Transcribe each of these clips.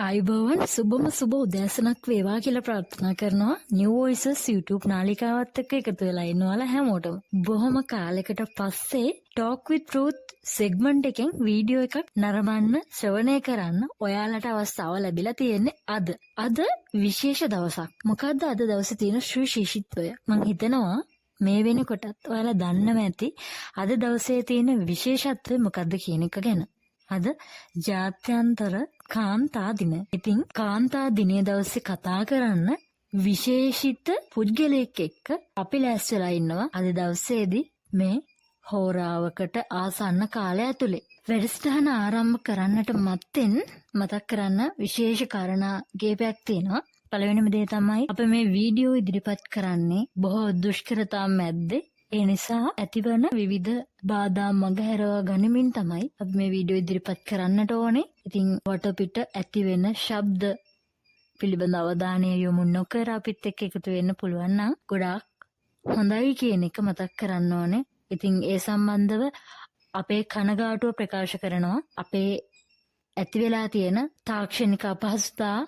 ආයුබෝවන් සුබම සුබ උදෑසනක් වේවා කියලා ප්‍රාර්ථනා කරනවා. New Voices YouTube නාලිකාවත් එක්ක එකතු වෙලා ඉන්නවලා හැමෝටම. බොහොම කාලයකට පස්සේ Talk with Truth segment එකෙන් වීඩියෝ එකක් නරඹන්න ශ්‍රවණය කරන්න ඔයාලට අවස්ථාව ලැබිලා තියෙන්නේ අද. අද විශේෂ දවසක්. මොකද්ද අද දවසේ තියෙන සුවිශේෂීත්වය? මම හිතනවා මේ වෙනකොටත් ඔයාලා දන්නම ඇති අද දවසේ තියෙන විශේෂත්වය මොකද්ද කියන එක ගැන. අද ජාත්‍යන්තර කාන්තා දින. ඉතින් කාන්තා දිනේ දවසේ කතා කරන්න විශේෂිත පුද්ගලයෙක් එක්ක අපි ලෑස්තිලා ඉන්නවා අද දවසේදී මේ හෝරාවකට ආසන්න කාලය ඇතුලේ. වැඩසටහන ආරම්භ කරන්නට මත්තෙන් මතක් කරන්න විශේෂ කාරණා කීපයක් තියෙනවා. පළවෙනිම දේ තමයි අපි මේ වීඩියෝ ඉදිරිපත් කරන්නේ බොහෝ දුෂ්කරතා මැද්දේ. ඒ නිසා ඇතිවන විවිධ බාධා මගහැරවා ගනිමින් තමයි අපි මේ වීඩියෝ ඉදිරිපත් කරන්නට ඕනේ. ඉතින් වටපිට ඇතිවෙන ශබ්ද පිළිබඳ අවධානය යොමු නොකර අපිත් එක්ක එකතු වෙන්න පුළුවන් නම් ගොඩාක් හොඳයි කියන එක මතක් කරන්න ඕනේ. ඉතින් ඒ සම්බන්ධව අපේ කනගාටුව ප්‍රකාශ කරනවා. අපේ ඇති වෙලා තියෙන තාක්ෂණික අපහසුතා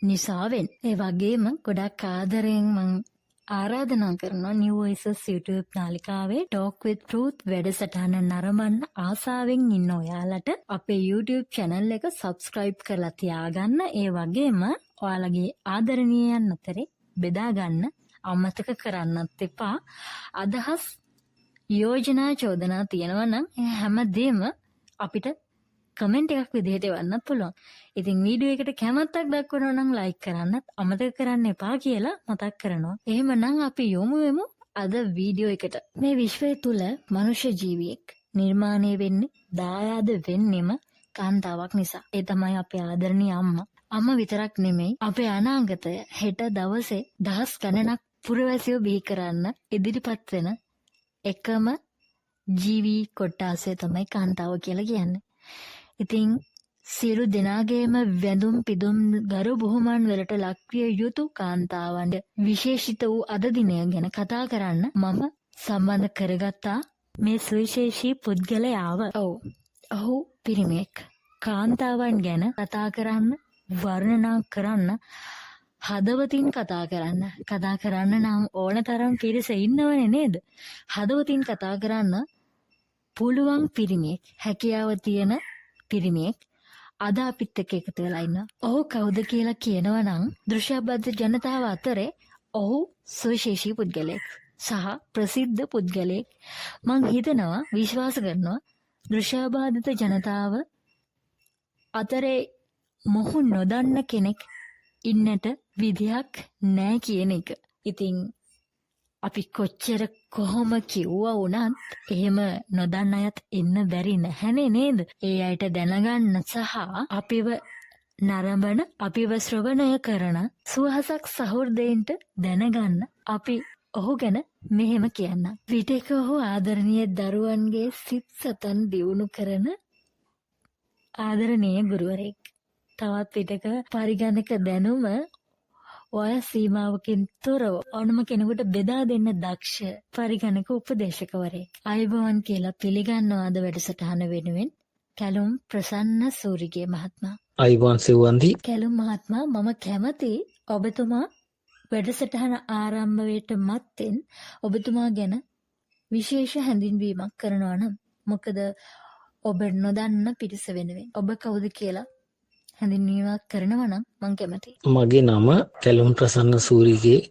නිසාවෙන්. ඒ වගේම ගොඩාක් ආදරයෙන් මම ආරාධනා කරනවා New Voices YouTube නාලිකාවේ Talk with Truth වැඩසටහන නරඹන්න ආසාවෙන් ඉන්න ඔයාලට අපේ YouTube channel එක subscribe කරලා තියාගන්න. ඒ වගේම ඔයාලගේ ආදරණීයයන් අතරේ බෙදා ගන්න අමතක කරන්නත් එපා. අදහස් යෝජනා චෝදනා තියෙනවා නම් හැමදේම අපිට කමෙන්ට් එකක් විදිහට එවන්නත් පුළුවන්. ඉතින් වීඩියෝ එකට කැමැත්තක් දක්වනවා නම් ලයික් කරන්නත් අමතක කරන්න එපා කියලා මතක් කරනවා. එහෙමනම් අපි යොමු වෙමු අද වීඩියෝ එකට. මේ විශ්වය තුල මනුෂ්‍ය ජීවියෙක් නිර්මාණය වෙන්නේ දායාද වෙන්නෙම කාන්තාවක් නිසා. ඒ තමයි අපේ ආදරණීය අම්මා. අම්මා විතරක් නෙමෙයි අපේ අනාගතය හෙට දවසේ දහස් ගණනක් පුරවැසියෝ බිහි කරන්න ඉදිරිපත් වෙන එකම ජීවී කොට්ටාසය තමයි කාන්තාව කියලා කියන්නේ. ඉතින් සියලු දෙනාගේම වැඳුම් පිදුම් ගරු බුහුමන් වලට ලක්විය යුතු කාන්තාවන්ට විශේෂිත වූ අද දිනය ගැන කතා කරන්න මම සම්බන්ධ කරගත්තා මේ සුවිශේෂී පුද්ගලයාව. ඔහු පිරිමියෙක්. කාන්තාවන් ගැන කතා කරන්න, වර්ණනා කරන්න, හදවතින් කතා කරන්න නම් ඕනතරම් පිරිස ඉන්නවනේ නේද? හදවතින් කතා කරන්න පුළුවන් පිරිමියෙක්, හැකියාව තියෙන පිරිමියෙක් අද අපිත් එක්ක එකතු වෙලා ඉන්නවා. ඔහු කවුද කියලා කියනවා නම් දෘශ්‍යබද්ධ ජනතාව අතරේ ඔහු සුවිශේෂී පුද්ගලයෙක් සහ ප්‍රසිද්ධ පුද්ගලයෙක්. මං හිතනවා, විශ්වාස කරනවා දෘශ්‍යබද්ධ ජනතාව අතරේ මොහු නොදන්න කෙනෙක් ඉන්නට විදියක් නැහැ කියන එක. ඉතින් අපි කොච්චර කොහොම කිව්වා වුණත් එහෙම නොදන්න අයත් එන්න බැරි නැහැනේ නේද? ඒ අයට දැනගන්න සහ අපිව නරඹන, අපිව ශ්‍රවණය කරන සුවහසක් සහෘදයින්ට දැනගන්න අපි ඔහු ගැන මෙහෙම කියන්න. විටක ඔහු ආදරණීය දරුවන්ගේ සිත් සතන් දියුණු කරන ආදරණීය ගුරුවරයෙක්. තවත් විටක පරිගණක දැනුම ඔය සීමාවකින් තොරව ඕනම කෙනෙකුට බෙදා දෙන්න දක්ෂ පරිගණක උපදේශකවරයෙක්. ආයුබෝවන් කියලා පිළිගන්නවා අද වැඩසටහන වෙනුවෙන් කැලුම් ප්‍රසන්න සූරිගේ මහත්මයා. ආයුබෝවන් සෙව්වන්දි. කැලුම් මහත්මයා, මම කැමති ඔබතුමා වැඩසටහන ආරම්භයට මත්තෙන් ඔබතුමා ගැන විශේෂ හැඳින්වීමක් කරනවා නම්. මොකද ඔබ නොදන්න පිරිස වෙනුවෙන් ඔබ කවුද කියලා හැඳින්වීමක් කරනවා නම් මම කැමතියි. මගේ නම කැලුම් ප්‍රසන්න සූරිගේ.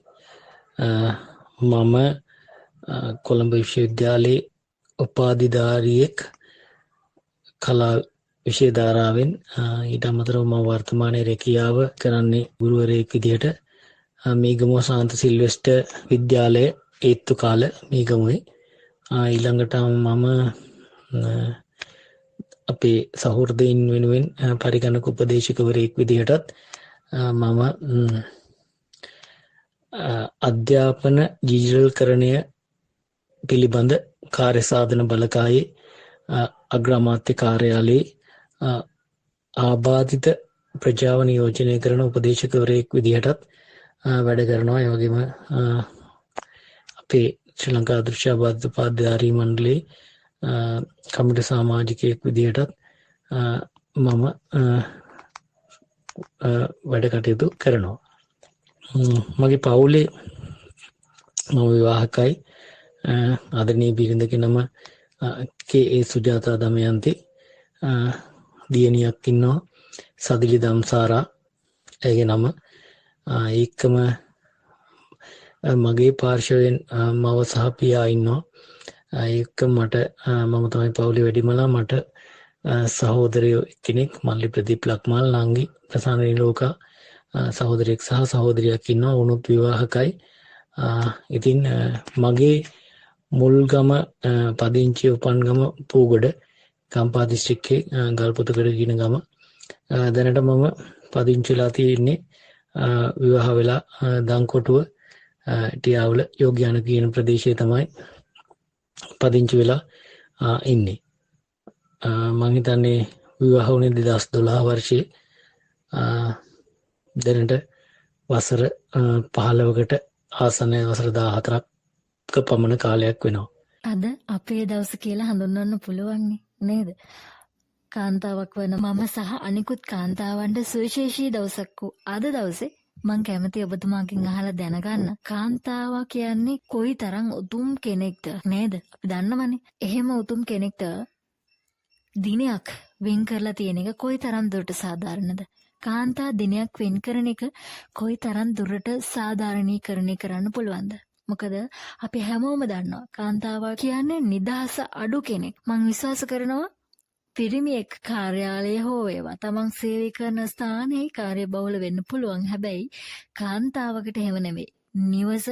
මම කොළඹ විශ්වවිද්‍යාලයේ උපාධිධාරියෙක් කලා විෂය ධාරාවෙන්. ඊට අමතරව මම වර්තමානයේ රැකියාව කරන්නේ ගුරුවරයෙක් විදිහට මීගමුව සාන්ත සිල්වෙස්ටර් විද්‍යාලය ඒත්තු කාල මීගමුවේ. ඊළඟට මම අපේ සහෘදයින් වෙනුවෙන් පරිගණක උපදේශකවරයෙක් විදිහටත් මම අධ්‍යාපන ඩිජිටල්කරණය පිළිබඳ කාර්ය සාධන බලකායේ අග්‍රාමාත්‍ය කාර්යාලයේ ආබාධිත ප්‍රජාව නියෝජනය කරන උපදේශකවරයෙක් විදිහටත් වැඩ කරනවා. ඒ වගේම අපේ ශ්‍රී ලංකා දෘශ්‍යාබද්ධ උපාධිධාරී මණ්ඩලයේ කමිටු සමාජිකයෙක් විදිහටත් මම වැඩ කටයුතු කරනවා. මගේ පවුලේ මම විවාහකයි. ආදරණීය බිරිඳගේ නම කේ.ඒ. සුජාතා දමයන්ති. දියණියක් ඉන්නවා සදිලි දම්සාරා. ඇගේ නම. ඒකම මගේ පාර්ශවයෙන් මව සහ පියා ඉන්නවා. ඒක මට මම තමයි පවුලේ වැඩිමලා. මට සහෝදරයෝ කෙනෙක් මල්ලි ප්‍රදීප් ලක්මාල්, නංගි ප්‍රසන්න ලෝකා සහෝදරයෙක් සහ සහෝදරියක් ඉන්නවා. උනුත් විවාහකයි. ඉතින් මගේ මුල්ගම පදිංචි උපන්ගම පූගොඩ කම්පා දිස්ත්‍රික්කේ ගල්පොතකඩ කියන ගම. දැනට මම පදිංචිලා තියෙන්නේ විවාහ වෙලා දංකොටුව ටියාවුල යෝග්‍යාන කියන ප්‍රදේශයේ තමයි පදිංචි වෙලා ඉන්නේ. මම හිතන්නේ විවාහ වුණේ 2012 වර්ෂයේ. දැනට වසර 15කට ආසන්නයේ වසර 14ක පමණ කාලයක් වෙනවා. අද අපේ දවස කියලා හඳුන්වන්න පුළුවන් නේද? කාන්තාවක් වන මම සහ අනිකුත් කාන්තාවන්ට සුවිශේෂී දවසක් වූ අද දවසේ මං කැමති ඔබතුමාගෙන් අහලා දැනගන්න, කාන්තාවා කියන්නේ කොයි තරම් උතුම් කෙනෙක්ද නේද? අපි දන්නවනේ. එහෙම උතුම් කෙනෙක්ට දිනයක් වෙන් කරලා තියෙන එක කොයි තරම් දුරට සාධාරණද? කාන්තා දිනයක් වෙන් කරන එක කොයි තරම් දුරට සාධාරණීකරණය කරන්න පුළුවන්ද? මොකද අපි හැමෝම දන්නවා කාන්තාවා කියන්නේ නිදහස අඩු කෙනෙක්. මං විශ්වාස කරනවා පිරිමියෙක් කාර්යාලය හෝ වේවා තමන් සේවය කරන ස්ථානයේ කාර්යබහුල වෙන්න පුළුවන්. හැබැයි කාන්තාවකට එහෙම නෙමෙයි. නිවස,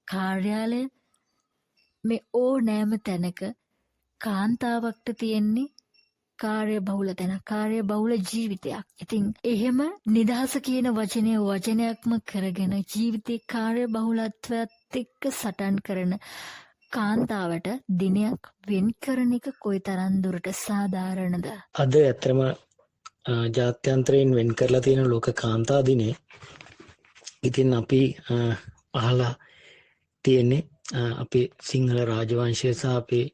කාර්යාලය මේ ඕනෑම තැනක කාන්තාවකට තියෙන්නේ කාර්යබහුල තැන, කාර්යබහුල ජීවිතයක්. ඉතින් එහෙම නිදහස කියන වචනයක්ම කරගෙන ජීවිතේ කාර්යබහුලත්වයත් එක්ක සටන් කරන කාන්තාවට දිනයක් වෙන් කරන එක කොයිතරම් දුරට සාධාරණද? අද ඇත්තම ජාත්‍යන්තරයෙන් වෙන් කරලා තියෙන ලෝක කාන්තා දිනේ. ඉතින් අපි අහලා තියෙන්නේ අපේ සිංහල රාජවංශය සහ අපේ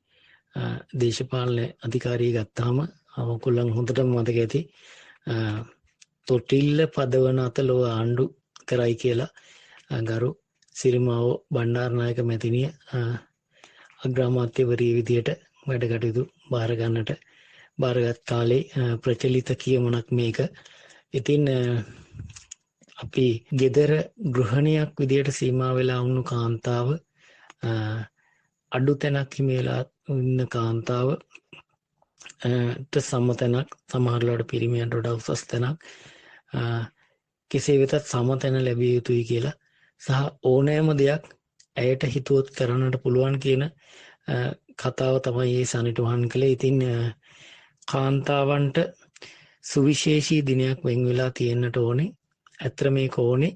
දේශපාලන අධිකාරිය ගත්තාම ඔයගොල්ලන් හොඳටම මතක ඇති තොටිල්ල පදවන අත ලෝ ආණ්ඩු කරයි කියලා ගරු සිරිමාවෝ බණ්ඩාරනායක මැතිණිය අග්‍රාමාත්‍යවරිය විදියට වැඩ කටයුතු බාර ගන්නට බාරගත් කාලේ ප්‍රචලිත කියමනක් මේක. ඉතින් අපි ගෙදර ගෘහණියක් විදියට සීමා වෙලා වුණු කාන්තාව අඩු තැනක් හිමිලා ඉන්න කාන්තාව සමතැනක්, සමහරවිට පිරිමියන්ට වඩා උසස් තැනක් කෙසේ වෙතත් සමතැන ලැබිය යුතුයි කියලා සහ ඕනෑම දෙයක් ඇයට හිතුවොත් කරන්නට පුළුවන් කියන කතාව තමයි මේ සනිටුහන් කළේ. ඉතින් කාන්තාවන්ට සුවිශේෂී දිනයක් වෙන් වෙලා තියෙන්නට ඕනේ. ඇත්තට මේක ඕනේ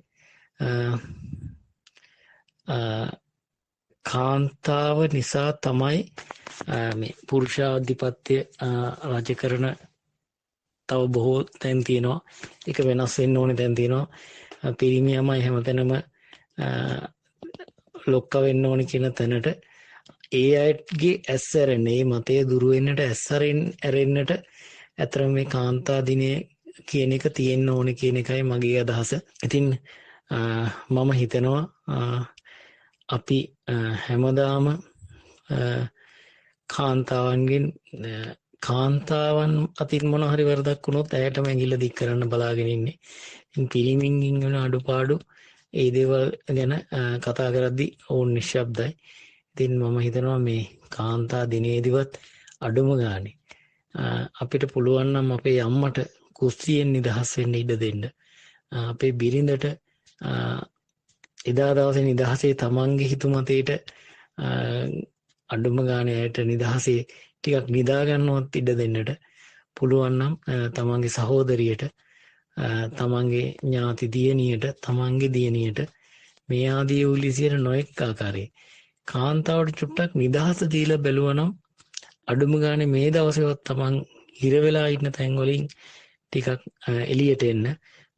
කාන්තාව නිසා තමයි මේ පුරුෂාධිපත්‍ය රජ කරන තව බොහෝ තැන් තියෙනවා. ඒක වෙනස් වෙන්න ඕනේ තැන් තියෙනවා. පිරිමියමයි හැමතැනම ලොක්ක වෙන්න ඕනේ කියන තැනට ඒ අයගේ ඇස් ඇරෙන්නේ, මතය දුරු වෙන්නට ඇස් ඇරෙන්නට ඇත්තටම මේ කාන්තා දිනය කියන එක තියෙන්න ඕනේ කියන එකයි මගේ අදහස. ඉතින් මම හිතනවා අපි හැමදාම කාන්තාවන් අතින් මොන හරි වරදක් වුණොත් ඇයටම ඇඟිල්ල දික් කරන්න බලාගෙන ඉන්නේ. ඉතින් පිරිමින්ගෙන් වෙන අඩුපාඩු ඒ දේවල් ගැන කතා කරද්දී ඕන් නිශ්ශබ්දයි. ඉතින් මම හිතනවා මේ කාන්තා දිනේදිවත් අඩුම ගානේ අපිට පුළුවන් නම් අපේ අම්මට කුස්සියෙන් නිදහස් වෙන්න ඉඩ දෙන්න. අපේ බිරිඳට එදා දවසේ නිදහසේ තමන්ගේ හිතුමතේට අඩුම ගානේ ඇයට නිදහසේ ටිකක් නිදා ගන්නවත් ඉඩ දෙන්නට පුළුවන් නම් තමන්ගේ සහෝදරියට, තමන්ගේ ඥාති දියණියට, තමන්ගේ දියණියට මේ ආදී උලිසියට නොඑක් ආකාරයේ කාන්තාවට චුට්ටක් නිදහස දීලා බැලුවනම් අඩුම ගානේ මේ දවසේවත් තමන් හිර වෙලා ඉන්න තැන් වලින් ටිකක් එළියට එන්න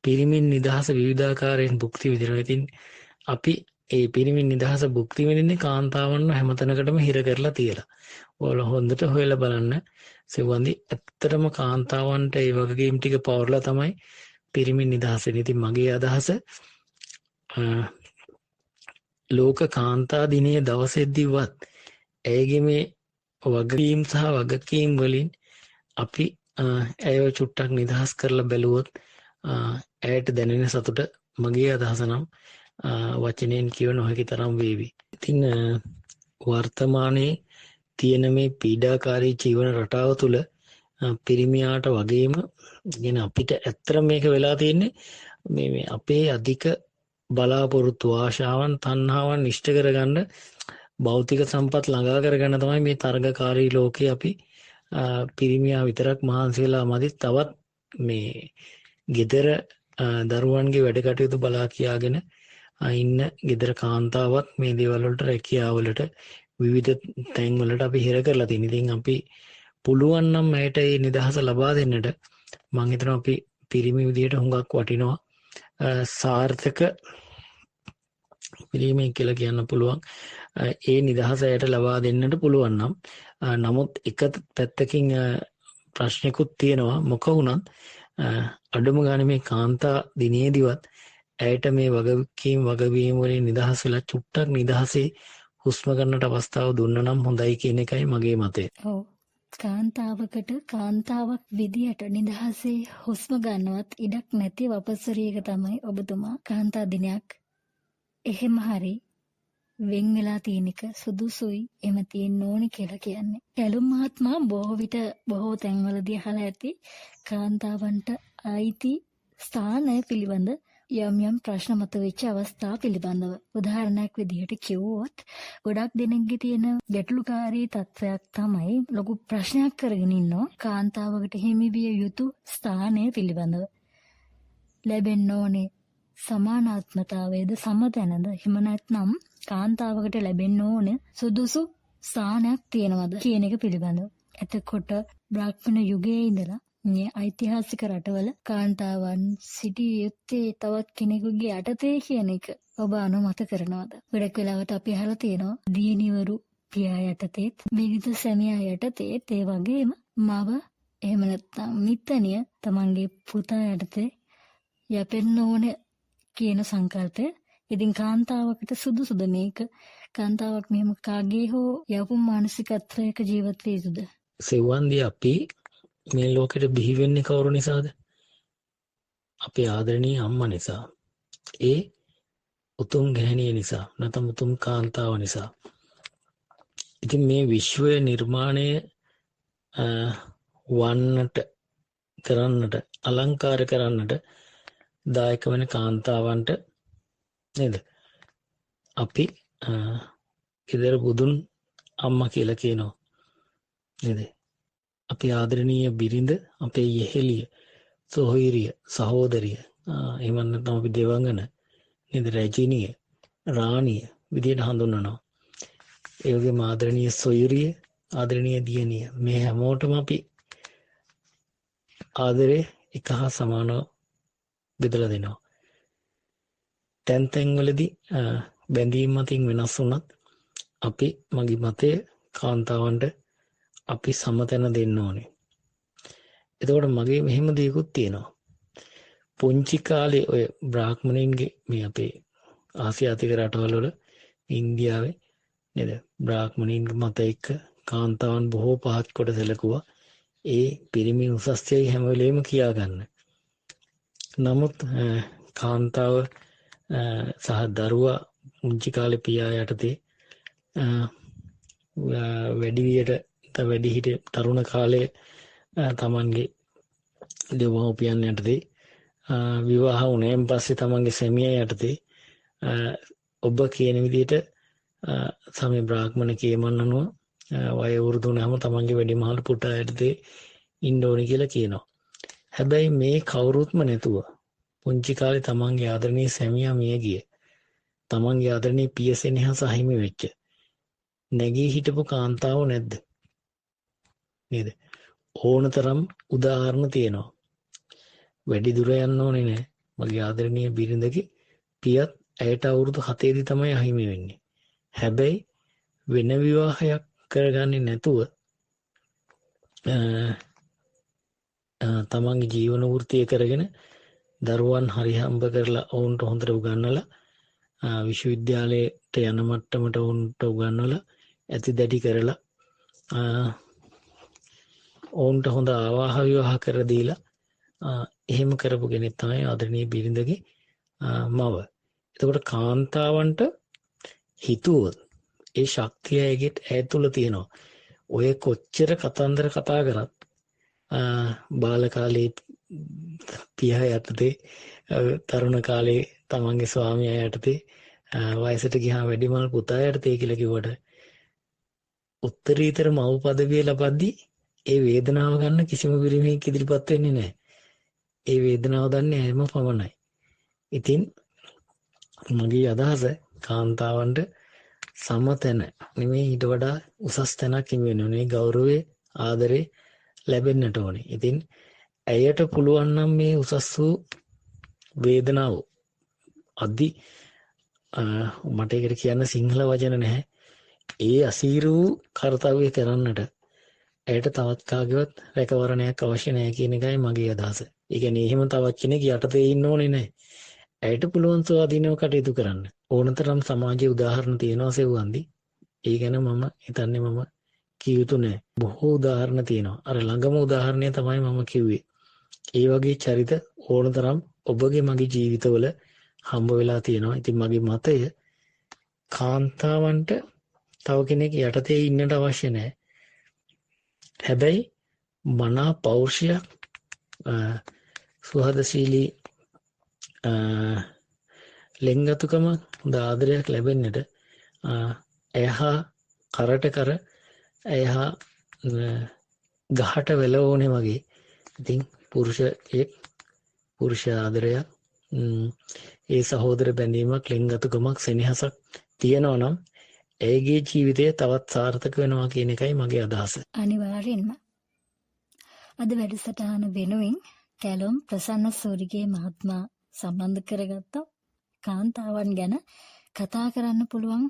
පිරිමින් නිදහස විවිධාකාරයෙන් භුක්ති විඳිනවා. ඉතින් අපි ඒ පිරිමින් නිදහස භුක්ති විඳින්නේ කාන්තාවන්ව හැමතැනකටම හිර කරලා තියලා. ඔයාලා හොඳට හොයලා බලන්න. සෙවන්දි ඇත්තටම කාන්තාවන්ට ඒ වගකීම් ටික පවර්ලා තමයි පිරිමි නිදහසෙන්. ඉතින් මගේ අදහස ලෝක කාන්තා දිනයේ දවසෙද්දිවත් ඇයගේ මේ වගකීම් සහ වගකීම් වලින් අපි ඇයව චුට්ටක් නිදහස් කරලා බැලුවොත් ඇයට දැනෙන සතුට මගේ අදහස නම් වචනයෙන් කිව නොහැකි තරම් වේවි. ඉතින් වර්තමානයේ තියෙන මේ පීඩාකාරී ජීවන රටාව තුළ පිරිමියාට වගේම ගෙන අපිට ඇත්තටම මේක වෙලා තියෙන්නේ මේ අපේ අධික බලාපොරොත්තු ආශාවන් තණ්හාවන් ඉෂ්ට කරගන්න භෞතික සම්පත් ළඟා කරගන්න තමයි මේ තරගකාරී ලෝකේ අපි පිරිමියා විතරක් මහන්සි වෙලා මදි තවත් මේ gedara දරුවන්ගේ වැඩ කටයුතු බලා කියාගෙන ඉන්න gedara කාන්තාවත් මේ දේවල් වලට රැකියාවලට විවිධ තැන් වලට අපි හිර කරලා තියෙන. ඉතින් අපි පුළුවන් නම් ඇයට මේ නිදහස ලබා දෙන්නට මම හිතනවා අපි පිරිමි විදියට හුඟක් වටිනවා. සාර්ථක පිරිමි කියලා කියන්න පුළුවන්. ඒ නිදහස ඇයට ලබා දෙන්නට පුළුවන් නම් නමුත් එක පැත්තකින් ප්‍රශ්නකුත් තියෙනවා. මොක වුණත් අඩුම ගානේ මේ කාන්තා දිනේදිවත් ඇයට මේ වගවීම් වලින් නිදහස් වෙලා චුට්ටක් නිදහසේ හුස්ම ගන්නට අවස්ථාව දුන්න නම් හොඳයි කියන එකයි මගේ මතය. ඔව්. කාන්තාවකට කාන්තාවක් විදියට නිදහසේ හුස්ම ගන්නවත් ඉඩක් නැති වපසරියක තමයි ඔබතුමා කාන්තා දිනයක් එහෙම හරි වෙන් වෙලා තියෙන එක සුදුසුයි එම තියෙන්න ඕනේ කියලා කියන්නේ. කැලුම් මහත්මයා බොහෝ විට බොහෝ තැන්වලදී අහලා ඇති කාන්තාවන්ට අයිති ස්ථානය පිළිබඳ යම් යම් ප්‍රශ්න මතුවෙච්ච අවස්ථා පිළිබඳව. උදාහරණයක් විදිහට කිව්වොත් ගොඩක් දෙනෙක්ගේ තියෙන ගැටලුකාරී තත්වයක් තමයි ලොකු ප්‍රශ්නයක් කරගෙන ඉන්නෝ කාන්තාවකට හිමි විය යුතු ස්ථානය පිළිබඳව. ලැබෙන්න ඕනේ සමානාත්මතාවයේද සමතැනද එහෙම නැත්නම් කාන්තාවකට ලැබෙන්න ඕනේ සුදුසු ස්ථානයක් තියෙනවද කියන එක පිළිබඳව. එතකොට බ්‍රාහ්මණ යුගයේ ඉඳලා මේ ඓතිහාසික රටවල කාන්තාවන් සිටිය යුත්තේ තවත් කෙනෙකුගේ යටතේ කියන එක ඔබ අනුමත කරනවද? ගොඩක් වෙලාවට අපි අහලා තියෙනවා දියණිවරු පියා යටතේත් විවිධ සැමියා යටතේත් ඒ වගේම මව එහෙම නැත්නම් මිත්තණිය තමන්ගේ පුතා යටතේ යැපෙන්න ඕනේ කියන සංකල්පය. ඉතින් කාන්තාවකට සුදුසුද මේක? කාන්තාවක් මෙහෙම කාගේ හෝ යවුම් මානසිකත්වයක ජීවත් විය යුතුද? සෙව්වන්දී අපි මේ ලෝකෙට බිහි වෙන්නේ කවුරු නිසාද? අපේ ආදරණීය අම්මා නිසා. ඒ උතුම් ගැහණිය නිසා නැත්නම් උතුම් කාන්තාව නිසා. ඉතින් මේ විශ්වය නිර්මාණය වන්නට කරන්නට අලංකාර කරන්නට දායක වෙන කාන්තාවන්ට නේද අපි ඉදර බුදුන් අම්මා කියලා කියනවා නේද? අපි ආදරණීය බිරිඳ අපේ යෙහෙළිය සොහොයුරිය සහෝදරිය එහෙම නැත්නම් අපි දෙවඟන නේද රජිනිය රාණිය විදියට හඳුන්වනවා. ඒ වගේම ආදරණීය සොයුරිය ආදරණීය දියණිය මේ හැමෝටම අපි ආදරේ එක හා සමානව බෙදලා දෙනවා. තැන් වලදී බැඳීම් මතින් වෙනස් වුණත් අපි මගේ මතය කාන්තාවන්ට අපි සමතැන දෙන්න ඕනේ. එතකොට මගේ මෙහෙම දෙයක්ත් තියෙනවා. පුංචි කාලේ ඔය බ්‍රාහ්මණයින්ගේ මේ අපේ ආසියාතික රටවල වල ඉන්දියාවේ නේද බ්‍රාහ්මණයින්ගේ මත එක්ක කාන්තාවන් බොහෝ පහත් කොට සැලකුවා. ඒ පිරිමි උසස්යයි හැම වෙලේම කියා ගන්න. නමුත් කාන්තාව සහ දරුවා පුංචි කාලේ පියා යටතේ වැඩි හිට තරුණ කාලයේ තමන්ගේ දෙව්මව්පියන් යටතේ විවාහ වුණාන් පස්සේ තමන්ගේ සැමියා යටතේ ඔබ කියන විදිහට සමේ බ්‍රාහ්මණ කේමන් අනුව වය වෘද්ධ වුණාම තමන්ගේ වැඩිමහල් පුතා යටතේ ඉන්න ඕනේ කියලා කියනවා. හැබැයි මේ කවුරුත්ම නැතුව පුංචි කාලේ තමන්ගේ ආදරණීය සැමියා මිය ගිය තමන්ගේ ආදරණීය පියසෙනෙහස අහිමි වෙච්ච නැගී හිටපු කාන්තාව නැද්ද නේද? ඕනතරම් උදාහරණ තියෙනවා. වැඩි දුර යන්න ඕනේ නෑ. මගේ ආදරණීය බිරිඳගේ පියත් ඇයට අවුරුදු 7 දී තමයි අහිමි වෙන්නේ. හැබැයි වෙන විවාහයක් කරගන්නේ නැතුව තමන්ගේ ජීවන වෘත්තිය කරගෙන දරුවන් හරි හම්බ කරලා ඔවුන්ට හොඳට උගන්වලා විශ්වවිද්‍යාලයට යන මට්ටමට ඔවුන්ට උගන්වලා ඇති දැඩි කරලා ඔවුන්ට හොඳ ආවාහ විවාහ කර දීලා එහෙම කරපු කෙනෙක් තමයි ආදරණීය බිරිඳගේ මව. එතකොට කාන්තාවන්ට හිතුවොත් ඒ ශක්තිය ඇය තුළ තියෙනවා. ඔය කොච්චර කතන්දර කතා කරත් බාල කාලේ පියා යටතේ තරුණ කාලේ තමන්ගේ ස්වාමියා යටතේ වයසට ගියාම වැඩිමල් පුතා යටතේ කියලා කිව්වට උත්තරීතර මව් පදවිය ලබද්දී ඒ වේදනාව ගන්න කිසිම පිරිමියෙක් ඉදිරිපත් වෙන්නේ නැහැ. ඒ වේදනාව දන්නේ හැම පමණයි. ඉතින් මගේ අදහස කාන්තාවන්ට සමතැන නෙමෙයි ඊට වඩා උසස් තැනක් හිමි වෙන්න ඕනේ. ගෞරවයේ ආදරේ ලැබෙන්නට ඕනේ. ඉතින් ඇයට පුළුවන් නම් මේ උසස් වූ වේදනාව අදි මට ඒකට කියන්න සිංහල වචන නැහැ. ඒ අසීරු කාර්යය කරන්නට ඇයට තවත් කාගේවත් රැකවරණයක් අවශ්‍ය නැහැ කියන එකයි මගේ අදහස. ඒ කියන්නේ එහෙම තවත් කෙනෙක් යටතේ ඉන්න ඕනේ නැහැ. ඇයට පුළුවන් ස්වාධීනව කටයුතු කරන්න. ඕනතරම් සමාජයේ උදාහරණ තියෙනවා සෙව්වන්දි. ඒ ගැන මම හිතන්නේ මම කිය යුතු නැහැ. බොහෝ උදාහරණ තියෙනවා. අර ළඟම උදාහරණය තමයි මම කිව්වේ. ඒ වගේ චරිත ඕනතරම් ඔබගේ මගේ ජීවිතවල හම්බ වෙලා තියෙනවා. ඉතින් මගේ මතය කාන්තාවන්ට තව කෙනෙක් යටතේ ඉන්නට අවශ්‍ය නැහැ. හැබැයි මනා පෞරුෂයක් සුහදශීලී ලෙන්ගතුකම හොඳ ආදරයක් ලැබෙන්නට එයහා කරට කර එයහා ගහට වෙල ඕනේ වගේ. ඉතින් පුරුෂ ආදරයක් ඒ සහෝදර බැඳීමක් ලෙන්ගතුකමක් සෙනෙහසක් තියෙනවා නම් ඇයගේ ජීවිතය තවත් සාර්ථක වෙනවා කියන එකයි මගේ අදහස. අනිවාර්යෙන්ම අද වැඩසටහන වෙනුවෙන් කැලොම් ප්‍රසන්න සූරිගේ මහත්මයා සම්බන්ධ කරගත්ත කාන්තාවන් ගැන කතා කරන්න පුළුවන්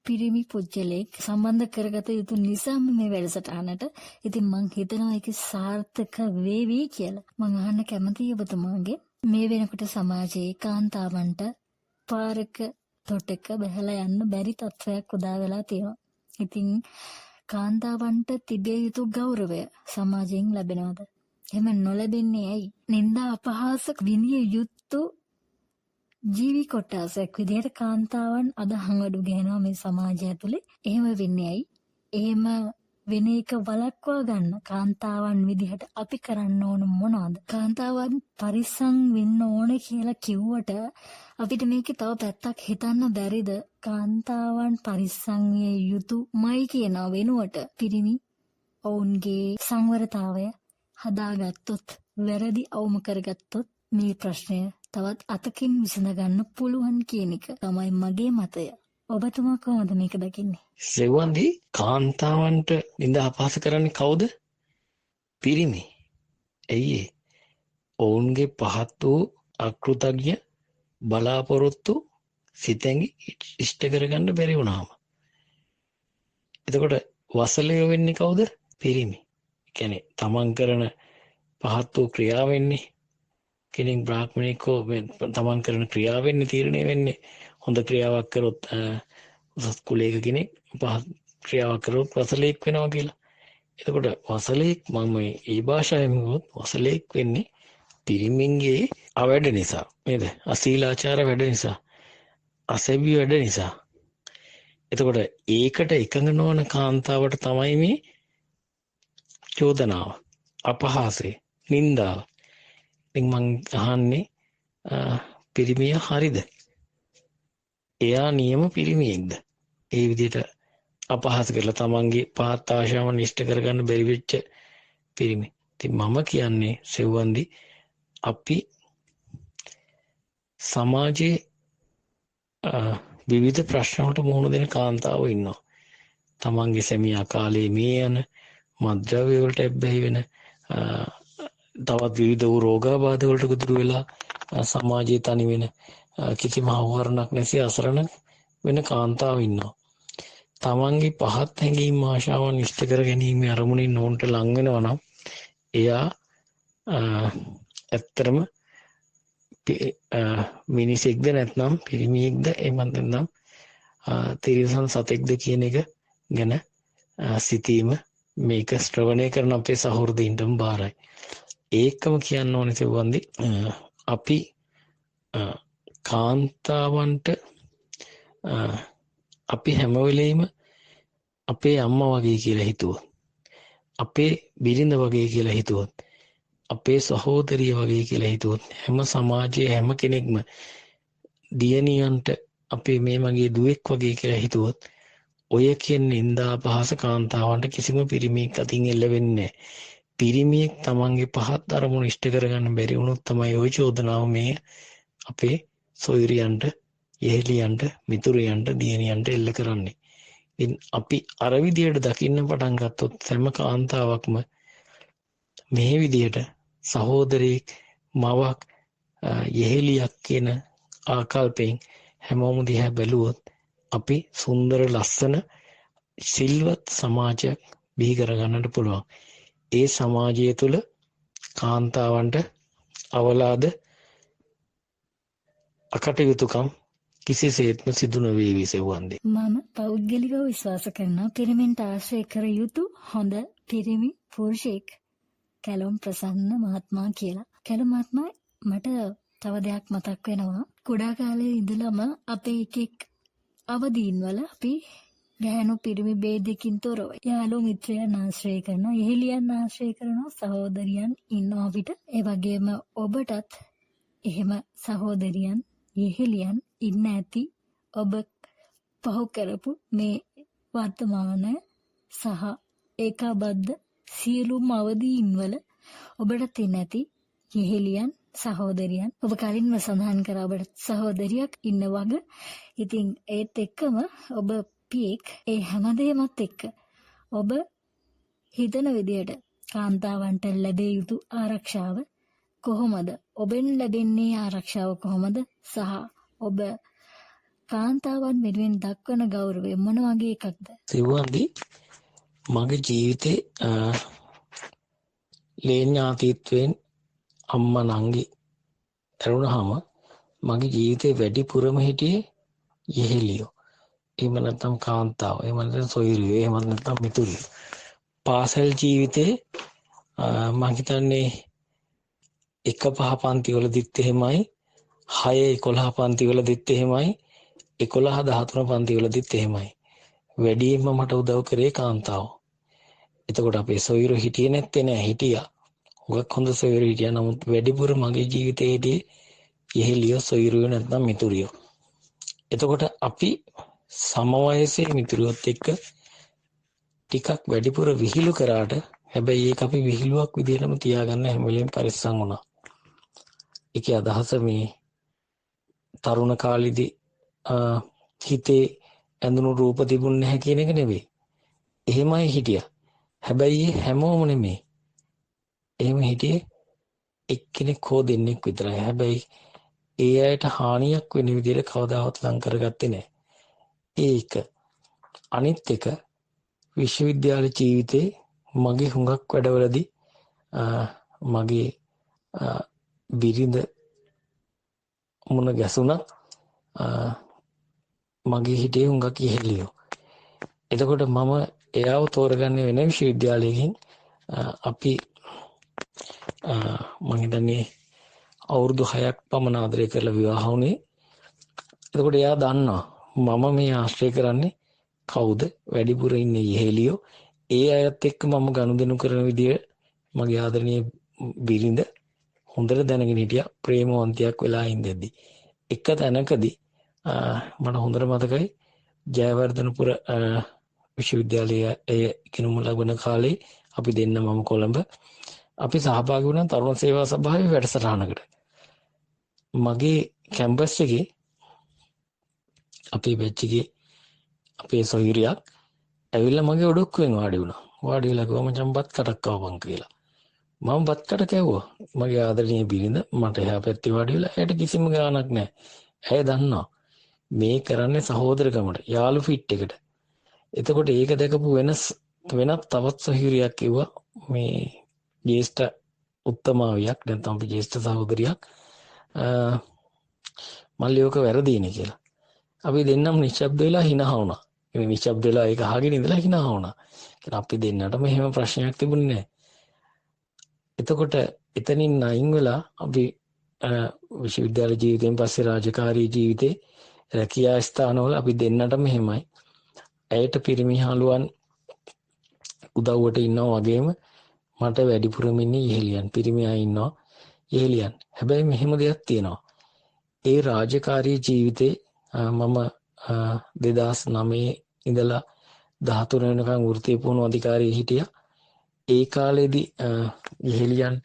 පිරිමි පුජ්‍යලෙක් සම්බන්ධ කරගත යුතු නිසාම මේ වැඩසටහනට ඉතින් මං හිතනවා ඒක සාර්ථක වේවි කියලා. මං අහන්න කැමතියි ඔබතුමාගේ මේ වෙනකොට සමාජයේ කාන්තාවන්ට පාරක තොටක බහලා යන්න බැරි තත්ත්වයක් උදා වෙලා තියෙනවා. ඉතින් කාන්තාවන්ට තිබිය යුතු ගෞරවය සමාජයෙන් ලැබෙනවද? එහෙම නොලැබෙන්නේ ඇයි? නින්දා අපහාස විනිය යුතු ජීවි කොටසක් විදිහට කාන්තාවන් අද හංගඩු ගහනවා මේ සමාජය ඇතුලේ. එහෙම වෙන්නේ ඇයි? එහෙම වෙන එක වළක්වා ගන්න කාන්තාවන් විදිහට අපි කරන්න ඕන මොනවද? කාන්තාවන් පරිස්සම් වෙන්න ඕනේ කියලා කිව්වට අපිට මේකේ තව පැත්තක් හිතන්න බැරිද? කාන්තාවන් පරිස්සම් විය යුතුමයි කියන වෙනුවට පිරිමි ඔවුන්ගේ සංවරතාවය හදාගත්තොත් වැරදි අවම කරගත්තොත් මේ ප්‍රශ්නය තවත් අතකින් විසඳ ගන්න පුළුවන් කියන එක තමයි මගේ මතය. ඔබතුමා කොහොමද මේක දකින්නේ? සෙවන්දි කාන්තාවන්ට නිඳ අපහාස කරන්නේ කවුද? පිරිමි. ඇයි ඔවුන්ගේ පහත් වූ අකෘතඥ බලාපොරොත්තු සිතැඟි ඉෂ්ට කරගන්න බැරි වුණාම. එතකොට වසලයෝ වෙන්නේ කවුද? පිරිමි. කියන්නේ තමන් කරන පහත් වූ ක්‍රියාව වෙන්නේ කෙනෙක් බ්‍රාහ්මණෙක්ව තමන් කරන ක්‍රියාව වෙන්නේ තීරණය වෙන්නේ හොඳ ක්‍රියාවක් කරොත් උසස් කුලයක කෙනෙක් පහත් ක්‍රියාවක් කරොත් වසලෙක් වෙනවා කියලා. එතකොට වසලෙක් මම මේ භාෂාවෙන් කිව්වොත් වසලෙක් වෙන්නේ පිරිමින්ගේ අවැඩ නිසා නේද? අශීලාචාර වැඩ නිසා, අසභ්‍ය වැඩ නිසා. එතකොට ඒකට එකඟ නොවන කාන්තාවට තමයි මේ චෝදනාව, අපහාසය, නින්දාව. ඉතින් මං අහන්නේ පිරිමිය හරිද? එයා නියම පිරිමියෙක්ද? ඒ විදිහට අපහාස කරලා තමන්ගේ පහත් ආශාවන් ඉෂ්ට කරගන්න බැරි වෙච්ච පිරිමි. ඉතින් මම කියන්නේ සෙව්වන්දි අපි සමාජයේ විවිධ ප්‍රශ්න වලට මුහුණ දෙන කාන්තාවෝ ඉන්නවා. තමන්ගේ සැමියා කාලේ මේ යන මද්ද්‍රව්‍ය වලට ඇබ්බැහි වෙන තවත් විවිධ වූ රෝගාබාධ වලට ගොදුරු වෙලා සමාජයේ තනි වෙන කිසිම ආවරණක් නැති අසරණ වෙන කාන්තාවෝ ඉන්නවා. තමන්ගේ පහත් හැඟීම් ආශාවන් ඉෂ්ට කර ගැනීම අරමුණින් නොවුන්ට ලං වෙනවා නම් එයා ඇත්තරම මිනිසෙක්ද නැත්නම් පිරිමියෙක්ද එහෙම නැත්නම් තිරිසන් සතෙක්ද කියන එක ගැන සිතීම මේක ශ්‍රවණය කරන අපේ සහෘදීන්ටම බාරයි. ඒකම කියන්න ඕනේ සෙව්වන්දි අපි කාන්තාවන්ට අපි හැම වෙලෙම අපේ අම්මා වගේ කියලා හිතුවොත්, අපේ බිරිඳ වගේ කියලා හිතුවොත්, අපේ සහෝදරිය වගේ කියලා හිතුවොත්, හැම සමාජයේ හැම කෙනෙක්ම දියණියන්ට අපේ මේ මගේ දුවෙක් වගේ කියලා හිතුවොත්, ඔය කියන නින්දා පහස කාන්තාවන්ට කිසිම පිරිමියෙක් අතින් එල්ල වෙන්නේ නැහැ. පිරිමියෙක් තමන්ගේ පහත් අරමුණු ඉෂ්ට කරගන්න බැරි වුණොත් තමයි ওই චෝදනාව මේ අපේ සොයුරියන්ට, යෙහෙලියන්ට, මිතුරියන්ට, දියණියන්ට එල්ල කරන්නේ. ඉතින් අපි අර විදියට දකින්න පටන් ගත්තොත් හැම කාන්තාවක්ම මේ විදියට සහෝදරයෙක්, මවක්, යෙහෙලියක් කියන ආකල්පයෙන් හැමෝම දිහා බැලුවොත් අපි සුන්දර ලස්සන සිල්වත් සමාජයක් බිහි කරගන්නට පුළුවන්. ඒ සමාජය තුළ කාන්තාවන්ට අවලාද අකටයුතුකම් කිසිසේත්ම සිදු නොවේවි සෙව්වන්දේ. මම පෞද්ගලිකව විශ්වාස කරනවා පිරිමින්ට ආශ්‍රය කර යුතු හොඳ පිරිමි පුරුෂයෙක් කැලොම් ප්‍රසන්න මහත්මයා කියලා. කැලොම් මහත්මයා මට තව දෙයක් මතක් වෙනවා. කුඩා කාලේ ඉඳලම අපේ එකෙක් අවදීන්වල අපි ගැහැණු පිරිමි ભેදකින් තොරව යාළුවෝ මිත්‍රයන් ආශ්‍රය කරනවා, යෙහෙලියන් ආශ්‍රය කරනවා, සහෝදරියන් ඉන්නවා අපිට. ඒ වගේම ඔබටත් එහෙම සහෝදරියන්, යෙහෙලියන් ඉන්න ඇති. ඔබ පහු කරපු මේ වර්තමාන සහ ඒකාබද්ධ සියලුම අවදීන්වල ඔබට තින් ඇති යෙහෙලියන්, සහෝදරියන්. ඔබ කලින්ම සඳහන් කරා ඔබට සහෝදරියක් ඉන්න වග. ඉතින් ඒත් එක්කම ඔබ පියෙක්. ඒ හැමදේමත් එක්ක ඔබ හිතන විදියට කාන්තාවන්ට ලැබිය යුතු ආරක්ෂාව කොහොමද? ඔබෙන් ලැබෙන්නේ ආරක්ෂාව කොහොමද? සහ ඔබ කාන්තාවන් වෙනුවෙන් දක්වන ගෞරවය මොන වගේ එකක්ද? සිව්වන්දි මගේ ජීවිතේ ලේඥාතීත්වයෙන් අම්මා නංගි ඇරුණාම මගේ ජීවිතේ වැඩිපුරම හිටියේ යෙහෙලියෝ. එහෙම නැත්නම් කාන්තාව, එහෙම නැත්නම් සොයුරියෝ, එහෙම නැත්නම් මිතුරියෝ. පාසල් ජීවිතේ මම හිතන්නේ 1-5 පන්ති වලදීත් එහෙමයි, 6-11 පන්ති වලදීත් එහෙමයි, 11-13 පන්ති වලදීත් එහෙමයි. වැඩියෙන්ම මට උදව් කරේ කාන්තාව. එතකොට අපේ සොයුරු හිටියේ නැත්තේ නෑ, හිටියා. හුඟක් හොඳ සොයුරු හිටියා. නමුත් වැඩිපුර මගේ ජීවිතයේදී යෙහෙලියෝ, සොයුරියෝ නැත්නම් මිතුරියෝ. එතකොට අපි සම වයසේ මිතුරියොත් එක්ක ටිකක් වැඩිපුර විහිළු කරාට, හැබැයි ඒක අපි විහිළුවක් විදිහටම තියාගන්න හැම වෙලෙම පරිස්සම් වුණා. ඒකේ අදහස මේ තරුණ කාලෙදී හිතේ ඇඳුණු රූප තිබුණ නැහැ කියන එක නෙවෙයි. එහෙමයි හිටියා. හැබැයි හැමෝම නෙමෙයි. එහෙම හිටියේ එක්කෙනෙක් හෝ දෙන්නෙක් විතරයි. හැබැයි ඒ අයට හානියක් වෙන විදිහට කවදාවත් ලං කරගත්තේ නැහැ. ඒක. අනිත් එක විශ්වවිද්‍යාල ජීවිතේ මගේ හුඟක් වැඩවලදී මගේ බිරිඳ මුණ ගැසුණත් මගේ හිතේ හුඟක් යෙහෙලියෝ. එතකොට මම එයාව තෝරගන්නේ වෙන විශ්වවිද්‍යාලයකින්. අපි මම හිතන්නේ අවුරුදු 6ක් පමණ ආදරය කරලා විවාහ වුණේ. එතකොට එයා දන්නවා මම මේ ආශ්‍රය කරන්නේ කවුද? වැඩිපුර ඉන්නේ යෙහෙලියෝ. ඒ අයත් එක්ක මම ගනුදෙනු කරන විදිය මගේ ආදරණීය බිරිඳ හොඳට දැනගෙන හිටියා. ප්‍රේමවන්තයක් වෙලා ඉඳෙද්දි එක තැනකදී මට හොඳට මතකයි ජයවර්ධනපුර විශ්වවිද්‍යාලයේ ඉගෙනුම ලබන කාලේ අපි දෙන්න මම කොළඹ අපි සහභාගී වුණා තරුණ සේවා සභාවේ වැඩසටහනකට. මගේ කැම්පස් එකේ අපේ බැච් එකේ අපේ සොයුරියක් ඇවිල්ලා මගේ ඔඩොක්කුවෙන් වාඩි වුණා. වාඩි වෙලා කිව්වා මචං බත් කටක් කවපන් කියලා. මම බත් කට කැවුවා. මගේ ආදරණීය බිරිඳ මට එහා පැත්තේ වාඩි වෙලා එයාට කිසිම ගාණක් නැහැ. ඇය දන්නවා මේ කරන්නේ සහෝදරකමට, යාළු ෆිට් එකට. එතකොට ඒක දැකපු වෙනත් තවත් සොයුරියක් කිව්වා මේ ජේෂ්ඨ උත්තමාවියක් නැත්නම් අපි ජේෂ්ඨ සහෝදරියක් මල්ලි ඕක වැරදීනේ කියලා. අපි දෙන්නම නිශ්ශබ්ද වෙලා hina වුණා. ඒ නිශ්ශබ්ද වෙලා ඒක අහගෙන ඉඳලා hina වුණා. අපි දෙන්නටම එහෙම ප්‍රශ්නයක් තිබුණේ නැහැ. එතකොට එතනින් නයින් වෙලා අපි විශ්වවිද්‍යාල ජීවිතයෙන් පස්සේ රාජකාරී ජීවිතේ රැකියා ස්ථානවල අපි දෙන්නටම එහෙමයි. ඇයට පිරිමි හාලුවන් උදව්වට ඉන්නවා වගේම මට වැඩිපුරම ඉන්නේ ඉහෙලියන්. පිරිමි අය ඉන්නවා ඉහෙලියන්. හැබැයි මෙහෙම දෙයක් තියෙනවා. ඒ රාජකාරී ජීවිතේ මම 2009 ඉඳලා 13 වෙනකන් වෘත්තීය පුහුණු අධිකාරියෙ හිටියා. ඒ කාලේදී ඉහෙලියන්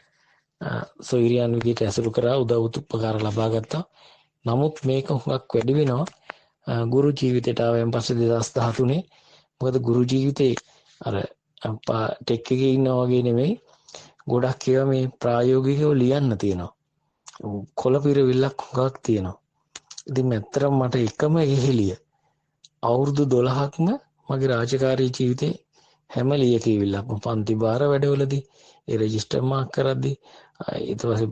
සොයුරියන් විදිහට ඇසුරු කරා උදව් උපකාර ලබා ගත්තා. නමුත් මේක හුඟක් වැඩි වෙනවා ගුරු ජීවිතයට ආවයන් පස්සේ 2013. මොකද ගුරු ජීවිතේ අර ටෙක් එකේ ඉන්නා වගේ නෙමෙයි. ගොඩක් ඒවා මේ ප්‍රායෝගිකව ලියන්න තියෙනවා. කොළ පිරවිල්ලක් හුඟක් තියෙනවා. ඉතින් ඇත්තටම මට එකම ඉහෙලිය අවුරුදු 12ක්ම මගේ රාජකාරී ජීවිතේ හැම ලියකියවිල්ලක්ම පන්ති භාර වැඩවලදී ඒ රෙජිස්ටර් මාක් කරද්දී ඊට පස්සේ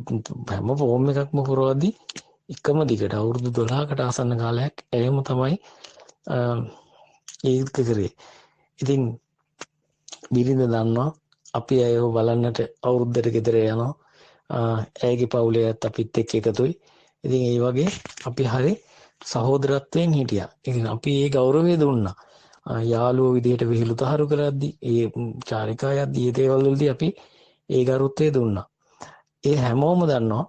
හැම ෆෝම් එකක්ම පුරවද්දී එකම දිගට අවුරුදු 12කට ආසන්න කාලයක් එහෙම තමයි ඒක කරේ. ඉතින් බිරිඳ දන්නවා අපි අයව බලන්නට අවුරුද්දට ගෙදර යනවා. ඇයගේ පවුලේ අයත් අපිත් එක්ක එකතුයි. ඉතින් ඒ වගේ අපි හරි සහෝදරත්වයෙන් හිටියා. ඉතින් අපි ඒ ගෞරවය දුන්නා. යාළුවෝ විදිහට විහිළු තහරු කරද්දී ඒ චාරිකා යද්දී ඒ දේවල් වලදී අපි ඒ ගරුත්වය දුන්නා. ඒ හැමෝම දන්නවා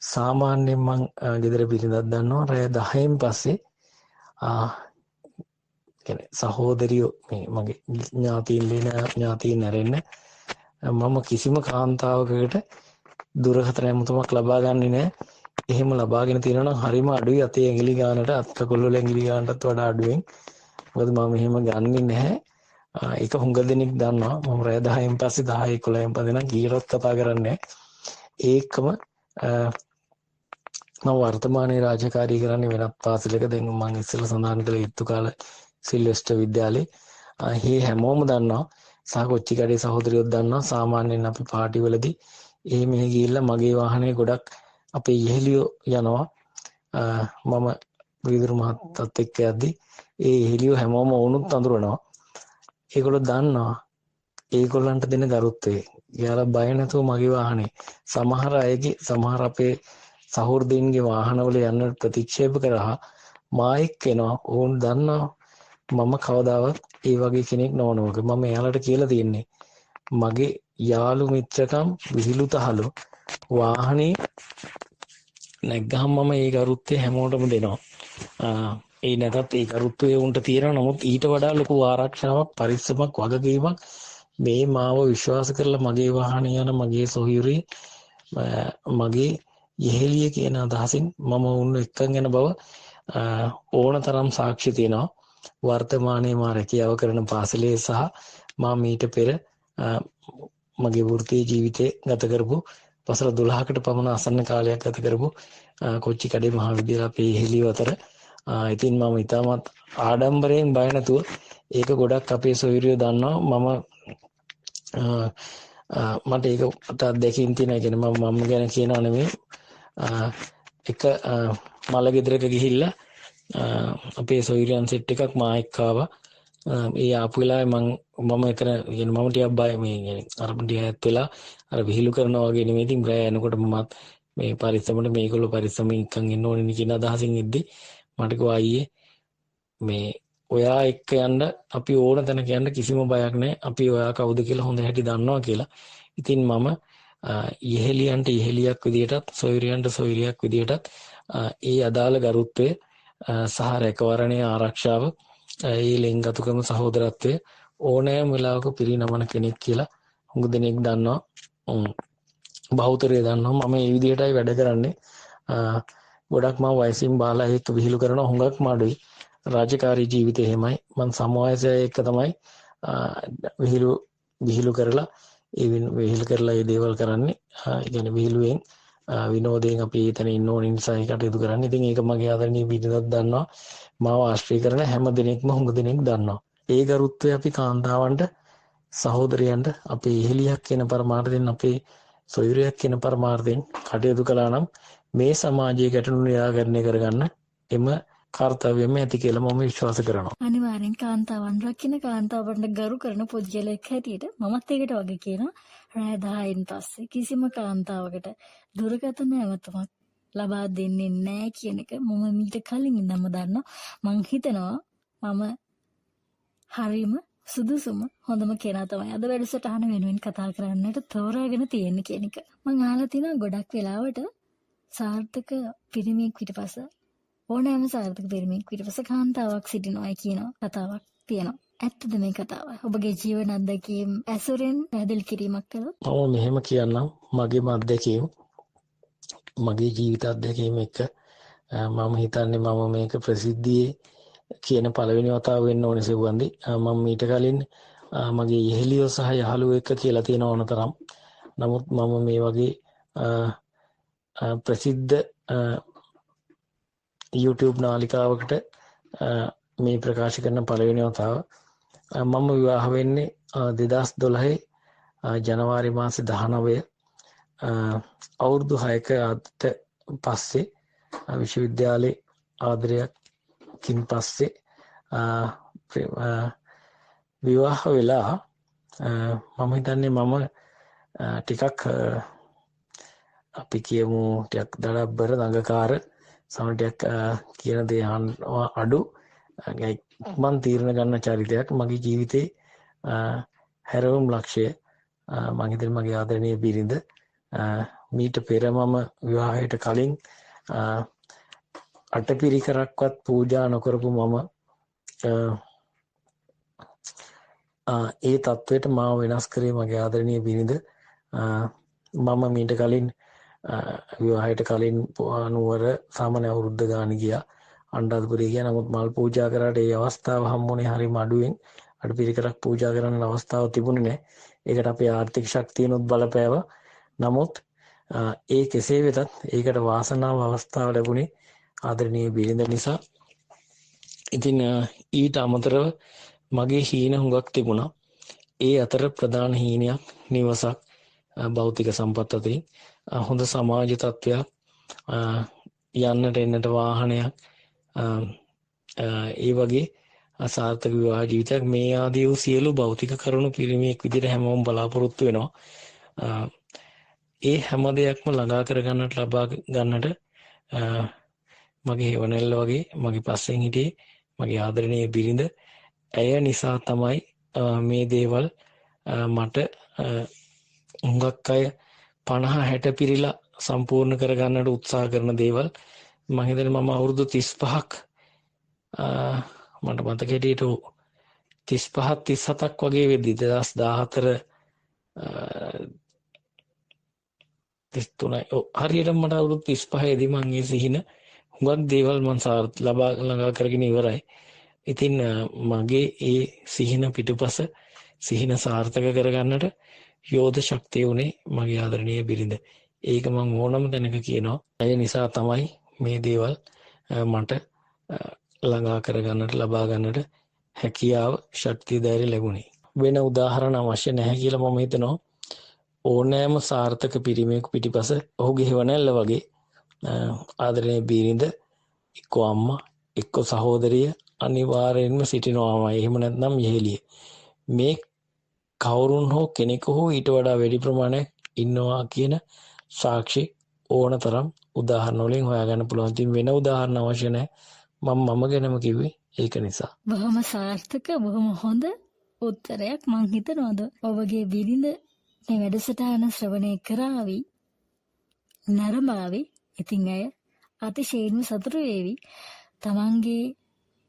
සාමාන්‍යයෙන් මං ගෙදර බිරිඳක් දන්නවා රෑ 10න් පස්සේ කියන්නේ සහෝදරියෝ මේ මගේ ඥාතීන් නැරෙන්න මම කිසිම කාන්තාවකකට දුරකථන ඇමතුමක් ලබා ගන්නේ නැහැ. එහෙම ලබාගෙන තියෙනවා නම් හරිම අඩුයි. අතේ ඇඟිලි ගානට අත්කකොල්ල වල ඇඟිලි ගානටත් වඩා අඩුවෙන්. මොකද මම එහෙම ගන්නෙ නැහැ. ඒක හුඟ දෙනෙක් දන්නවා. මම රෑ 10න් පස්සේ 10 11න් පස්සේ නම් කීරොත් කතා කරන්නේ ඒකම මම වර්තමානයේ රාජකාරී කරන්නේ වෙනත් පාසලක. දැන් මම ඉස්සෙල්ලා සඳහන් කළ යුතුකාල සිල්වෙස්ටර් විද්‍යාලේ. මේ හැමෝම දන්නවා. සාකොච්චිකඩේ සහෝදරියොත් දන්නවා. සාමාන්‍යයෙන් අපි පාටි වලදී මෙහෙ ගිහිල්ලා මගේ වාහනේ ගොඩක් අපේ ඉහෙලියෝ යනවා. මම විදුරු මහත්තයත් එක්ක යද්දී ඒ ඉහෙලියෝ හැමෝම වුණුත් අඳුරනවා. ඒගොල්ලෝ දන්නවා ඒගොල්ලන්ට දෙන ගරුත්වය. යාලා බය නැතුව මගේ වාහනේ සමහර අපේ සහෝදරින්ගේ වාහනවල යන්න ප්‍රතික්ෂේප කරා මායික් එනවා. ඕන් දන්නවා මම කවදාවත් ඒ වගේ කෙනෙක් නොවනවක. මම එයාලට කියලා තියෙන්නේ මගේ යාළු මිත්‍රකම් විහිළු තහළු වාහනේ නැග්ගහම මම ඒ ගරුත්වය හැමෝටම දෙනවා. ඒ නැතත් ඒ ගරුත්වය උන්ට තියෙනවා. නමුත් ඊට වඩා ලොකු ආරක්ෂාවක් පරිස්සමක් වගකීමක් මේ මාව විශ්වාස කරලා මගේ වාහනේ යන මගේ සොහොයුරේ මගේ ඉහෙලිය කියන අදහසින් මම උන් එක්කන් යන බව ඕනතරම් සාක්ෂි තියෙනවා. වර්තමානයේ මා රැකියාව කරන පාසලේ සහ මා මීට පෙර මගේ වෘත්තීය ජීවිතේ ගත කරපු වසර 12කට පමණ ආසන්න කාලයක් ගත කරපු කොච්චිකඩේ මහාවිද්‍යාල අපේ ඉහෙලිය අතර. ඉතින් මම ඉතාමත් ආඩම්බරයෙන් බය නැතුව ඒක ගොඩක් අපේ සොයුරියෝ දන්නවා. මට ඒක අත්දැකීම් තියෙනවා. කියන්නේ මම ගැන කියනවා නෙමෙයි. එක මල ගෙදරක ගිහිල්ලා අපේ සොයුරියන් සෙට් එකක් මා එක්ක ආවා. ඒ ආපු වෙලාවේ මම එතන කියන්නේ මම ටිකක් බය මේ අර ටිකක් වෙලා අර විහිළු කරනවා වගේ නෙමෙයි. ඉතින් බය එනකොට මමත් මේ පරිස්සමට මේගොල්ලෝ පරිස්සමෙන් ඉක්කන් ඉන්න ඕනේ නේ කියන අදහසින් ඉද්දි මට කිව්වා අයියේ මේ ඔයා එක්ක යන්න අපි ඕන තැනක යන්න කිසිම බයක් නැහැ. අපි ඔයා කවුද කියලා හොඳ හැටි දන්නවා කියලා. ඉතින් මම ඉහෙලියන්ට ඉහෙලියක් විදියටත් සොයුරියන්ට සොයුරියක් විදියටත් ඒ අදාළ ගරුත්වය සහ රැකවරණයේ ආරක්ෂාව ඒ ලෙන්ගතුකම සහෝදරත්වය ඕනෑම වෙලාවක පිරිනමන කෙනෙක් කියලා හුඟ දෙනෙක් දන්නවා. බහුතරය දන්නවා. මම මේ විදියටයි වැඩ කරන්නේ. ගොඩක් මම වයසින් බාලා එක්ක විහිළු කරන හුඟක් මාඩුයි. රාජකාරී ජීවිතේ එහෙමයි. මම සමවයසය එක්ක තමයි විහිළු කරලා ඒ දේවල් කරන්නේ. ඒ කියන්නේ විහිළුවෙන් විනෝදයෙන් අපි එතන ඉන්න ඕන නිසා ඒ කටයුතු කරන්නේ. ඉතින් ඒක මගේ ආදරණීය පිටුදක් දන්නවා. මාව ආශ්‍රය කරන හැම දෙනෙක්ම හුඟ දෙනෙක් දන්නවා. ඒ ගරුත්වය අපි කාන්තාවන්ට සහෝදරයන්ට අපේ ඉහෙලියක් කියන පරමාර්ථයෙන් අපේ සොයුරියක් කියන පරමාර්ථයෙන් කටයුතු කළා නම් මේ සමාජයේ ගැටලු නිරාකරණය කරගන්න එම කාර්යව්‍යම ඇති කියලා මම විශ්වාස කරනවා. අනිවාර්යෙන් කාන්තාවන් රකින්න කාන්තාවන්ට ගරු කරන පුද්ගලයෙක් හැටියට මමත් ඒකට වගේ කියනවා. රාය 10න් පස්සේ කිසිම කාන්තාවකට දුරකථන ඇමතුමක් ලබා දෙන්නේ නැහැ කියන එක මම මීට කලින් ඉඳන්ම දන්නවා. මං හිතනවා මම හරිම සුදුසුම හොඳම කෙනා තමයි අද වැඩසටහන වෙනුවෙන් කතා කරන්නට තෝරාගෙන තියෙන්නේ කියන එක. මං අහලා තිනවා ගොඩක් වෙලාවට සාර්ථක පිරිමියෙක් පිටපස ඕනෑම සාර්ථක පිරිමියෙක් පිටපස කාන්තාවක් සිටිනවා කියන කතාවක් තියෙනවා. ඇත්තද මේ කතාව? ඔබගේ ජීවන අත්දැකීම් ඇසුරෙන් පැහැදිලි කිරීමක් කළොත්? මම මෙහෙම කියන්නම් මගේම අත්දැකීම් මගේ ජීවිත අත්දැකීම් එක්ක මම හිතන්නේ මම මේක ප්‍රසිද්ධියේ කියන පළවෙනි වතාව වෙන්න ඕනේ සෙව්වන්දි. මම ඊට කලින් මගේ යෙහෙලියෝ සහ යහළුවෝ එක්ක කියලා තියෙන ඕනතරම්. නමුත් මම මේ වගේ ප්‍රසිද්ධ YouTube නාලිකාවකට මේ ප්‍රකාශ කරන පළවෙනි වතාව. මම විවාහ වෙන්නේ 2012 ජනවාරි මාසේ 19 අවුරුදු 6ක අතට පස්සේ විශ්වවිද්‍යාලයේ ආදරයකින් පස්සේ විවාහ වෙලා මම හිතන්නේ මම ටිකක් අපි කියමු ටිකක් දඩබ්බර දඟකාර සමටයක් කියන දේ අඩු මන් තීරණ ගන්න චරිතයක් මගේ ජීවිතේ හැරවුම් ලක්ෂය මම හිතන්නේ මගේ ආදරණීය බිරිඳ මීට පෙර මම විවාහයට කලින් අටපිරිකරක්වත් පූජා නොකරපු මම ඒ තත්වයට මාව වෙනස් කරේ මගේ ආදරණීය බිරිඳ. මම මීට කලින් විවාහයට කලින් නුවර සාමාන්‍ය අවුරුද්ද ගාන ගියා අනුරාධපුරේ ගියා. නමුත් මල් පූජා කරාට ඒ අවස්ථාව හම්බුනේ හරිම අඩුවෙන්. අටපිරිකරක් පූජා කරන්න අවස්ථාව තිබුණේ නැහැ. ඒකට අපේ ආර්ථික ශක්තියනොත් බලපෑවා. නමුත් ඒ කෙසේ වෙතත් ඒකට වාසනාව අවස්ථාව ලැබුණේ ආදරණීය බිරිඳ නිසා. ඉතින් ඊට අමතරව මගේ හීන හුඟක් තිබුණා. ඒ අතර ප්‍රධාන හීනයක් නිවසක්, භෞතික සම්පත් අතරින් හොඳ සමාජ තත්ත්වයක්, යන්නට එන්නට වාහනයක්, ඒ වගේ අසාර්ථක විවාහ ජීවිතයක්, මේ ආදී වූ සියලු භෞතික කරුණු පිරිමියෙක් විදිහට හැමෝම බලාපොරොත්තු වෙනවා. ඒ හැම දෙයක්ම ළඟා කරගන්නට ලබා ගන්නට මගේ හේවණල්ල වගේ මගේ පස්සෙන් හිටියේ මගේ ආදරණීය බිරිඳ. ඇය නිසා තමයි මේ දේවල් මට හුඟක් අය 50-60 පිරිලා සම්පූර්ණ කරගන්නට උත්සාහ කරන දේවල් මම හිතන්නේ මම අවුරුදු 35ක් මට මතක හිටියට 35 37ක් වගේ වෙද්දි 2014 33 හරියට මට අවුරුදු 35 දී මම ඒ සිහින හුඟක් දේවල් මම ලබා ළඟා කරගෙන ඉවරයි. ඉතින් මගේ ඒ සිහින පිටුපස සිහින සාර්ථක කරගන්නට යෝධ ශක්තිය උනේ මගේ ආදරණීය බිරිඳ. ඒක මම ඕනම තැනක කියනවා. ඒ නිසා තමයි මේ දේවල් මට ළඟා කරගන්නට ලබා ගන්නට හැකියාව ශක්තිය ධෛර්ය ලැබුණේ. වෙන උදාහරණ අවශ්‍ය නැහැ කියලා මම හිතනවා. ඕනෑම සාර්ථක පිරිමියෙකු පිටිපස ඔහුගේ හේවණල්ල වගේ ආදරණීය බිරිඳ එක්ක අම්මා එක්ක සහෝදරිය අනිවාර්යෙන්ම සිටිනවාමයි. එහෙම නැත්නම් යෙහෙලිය. මේ කවුරුන් හෝ කෙනෙකු හෝ ඊට වඩා වැඩි ප්‍රමාණයක් ඉන්නවා කියන සාක්ෂි ඕනතරම් උදාහරණ වලින් හොයාගන්න පුළුවන්. ඉතින් වෙන උදාහරණ අවශ්‍ය නැහැ. මම ගැනම කිව්වේ ඒක නිසා. බොහොම සාර්ථක බොහොම හොඳ උත්තරයක්. මං හිතනවාද ඔබගේ බිරිඳ මේ වැඩසටහන ශ්‍රවණය කරાવી නරඹાવી. ඉතින් අය අතිශයින්ම සතුටු වේවි. තමන්ගේ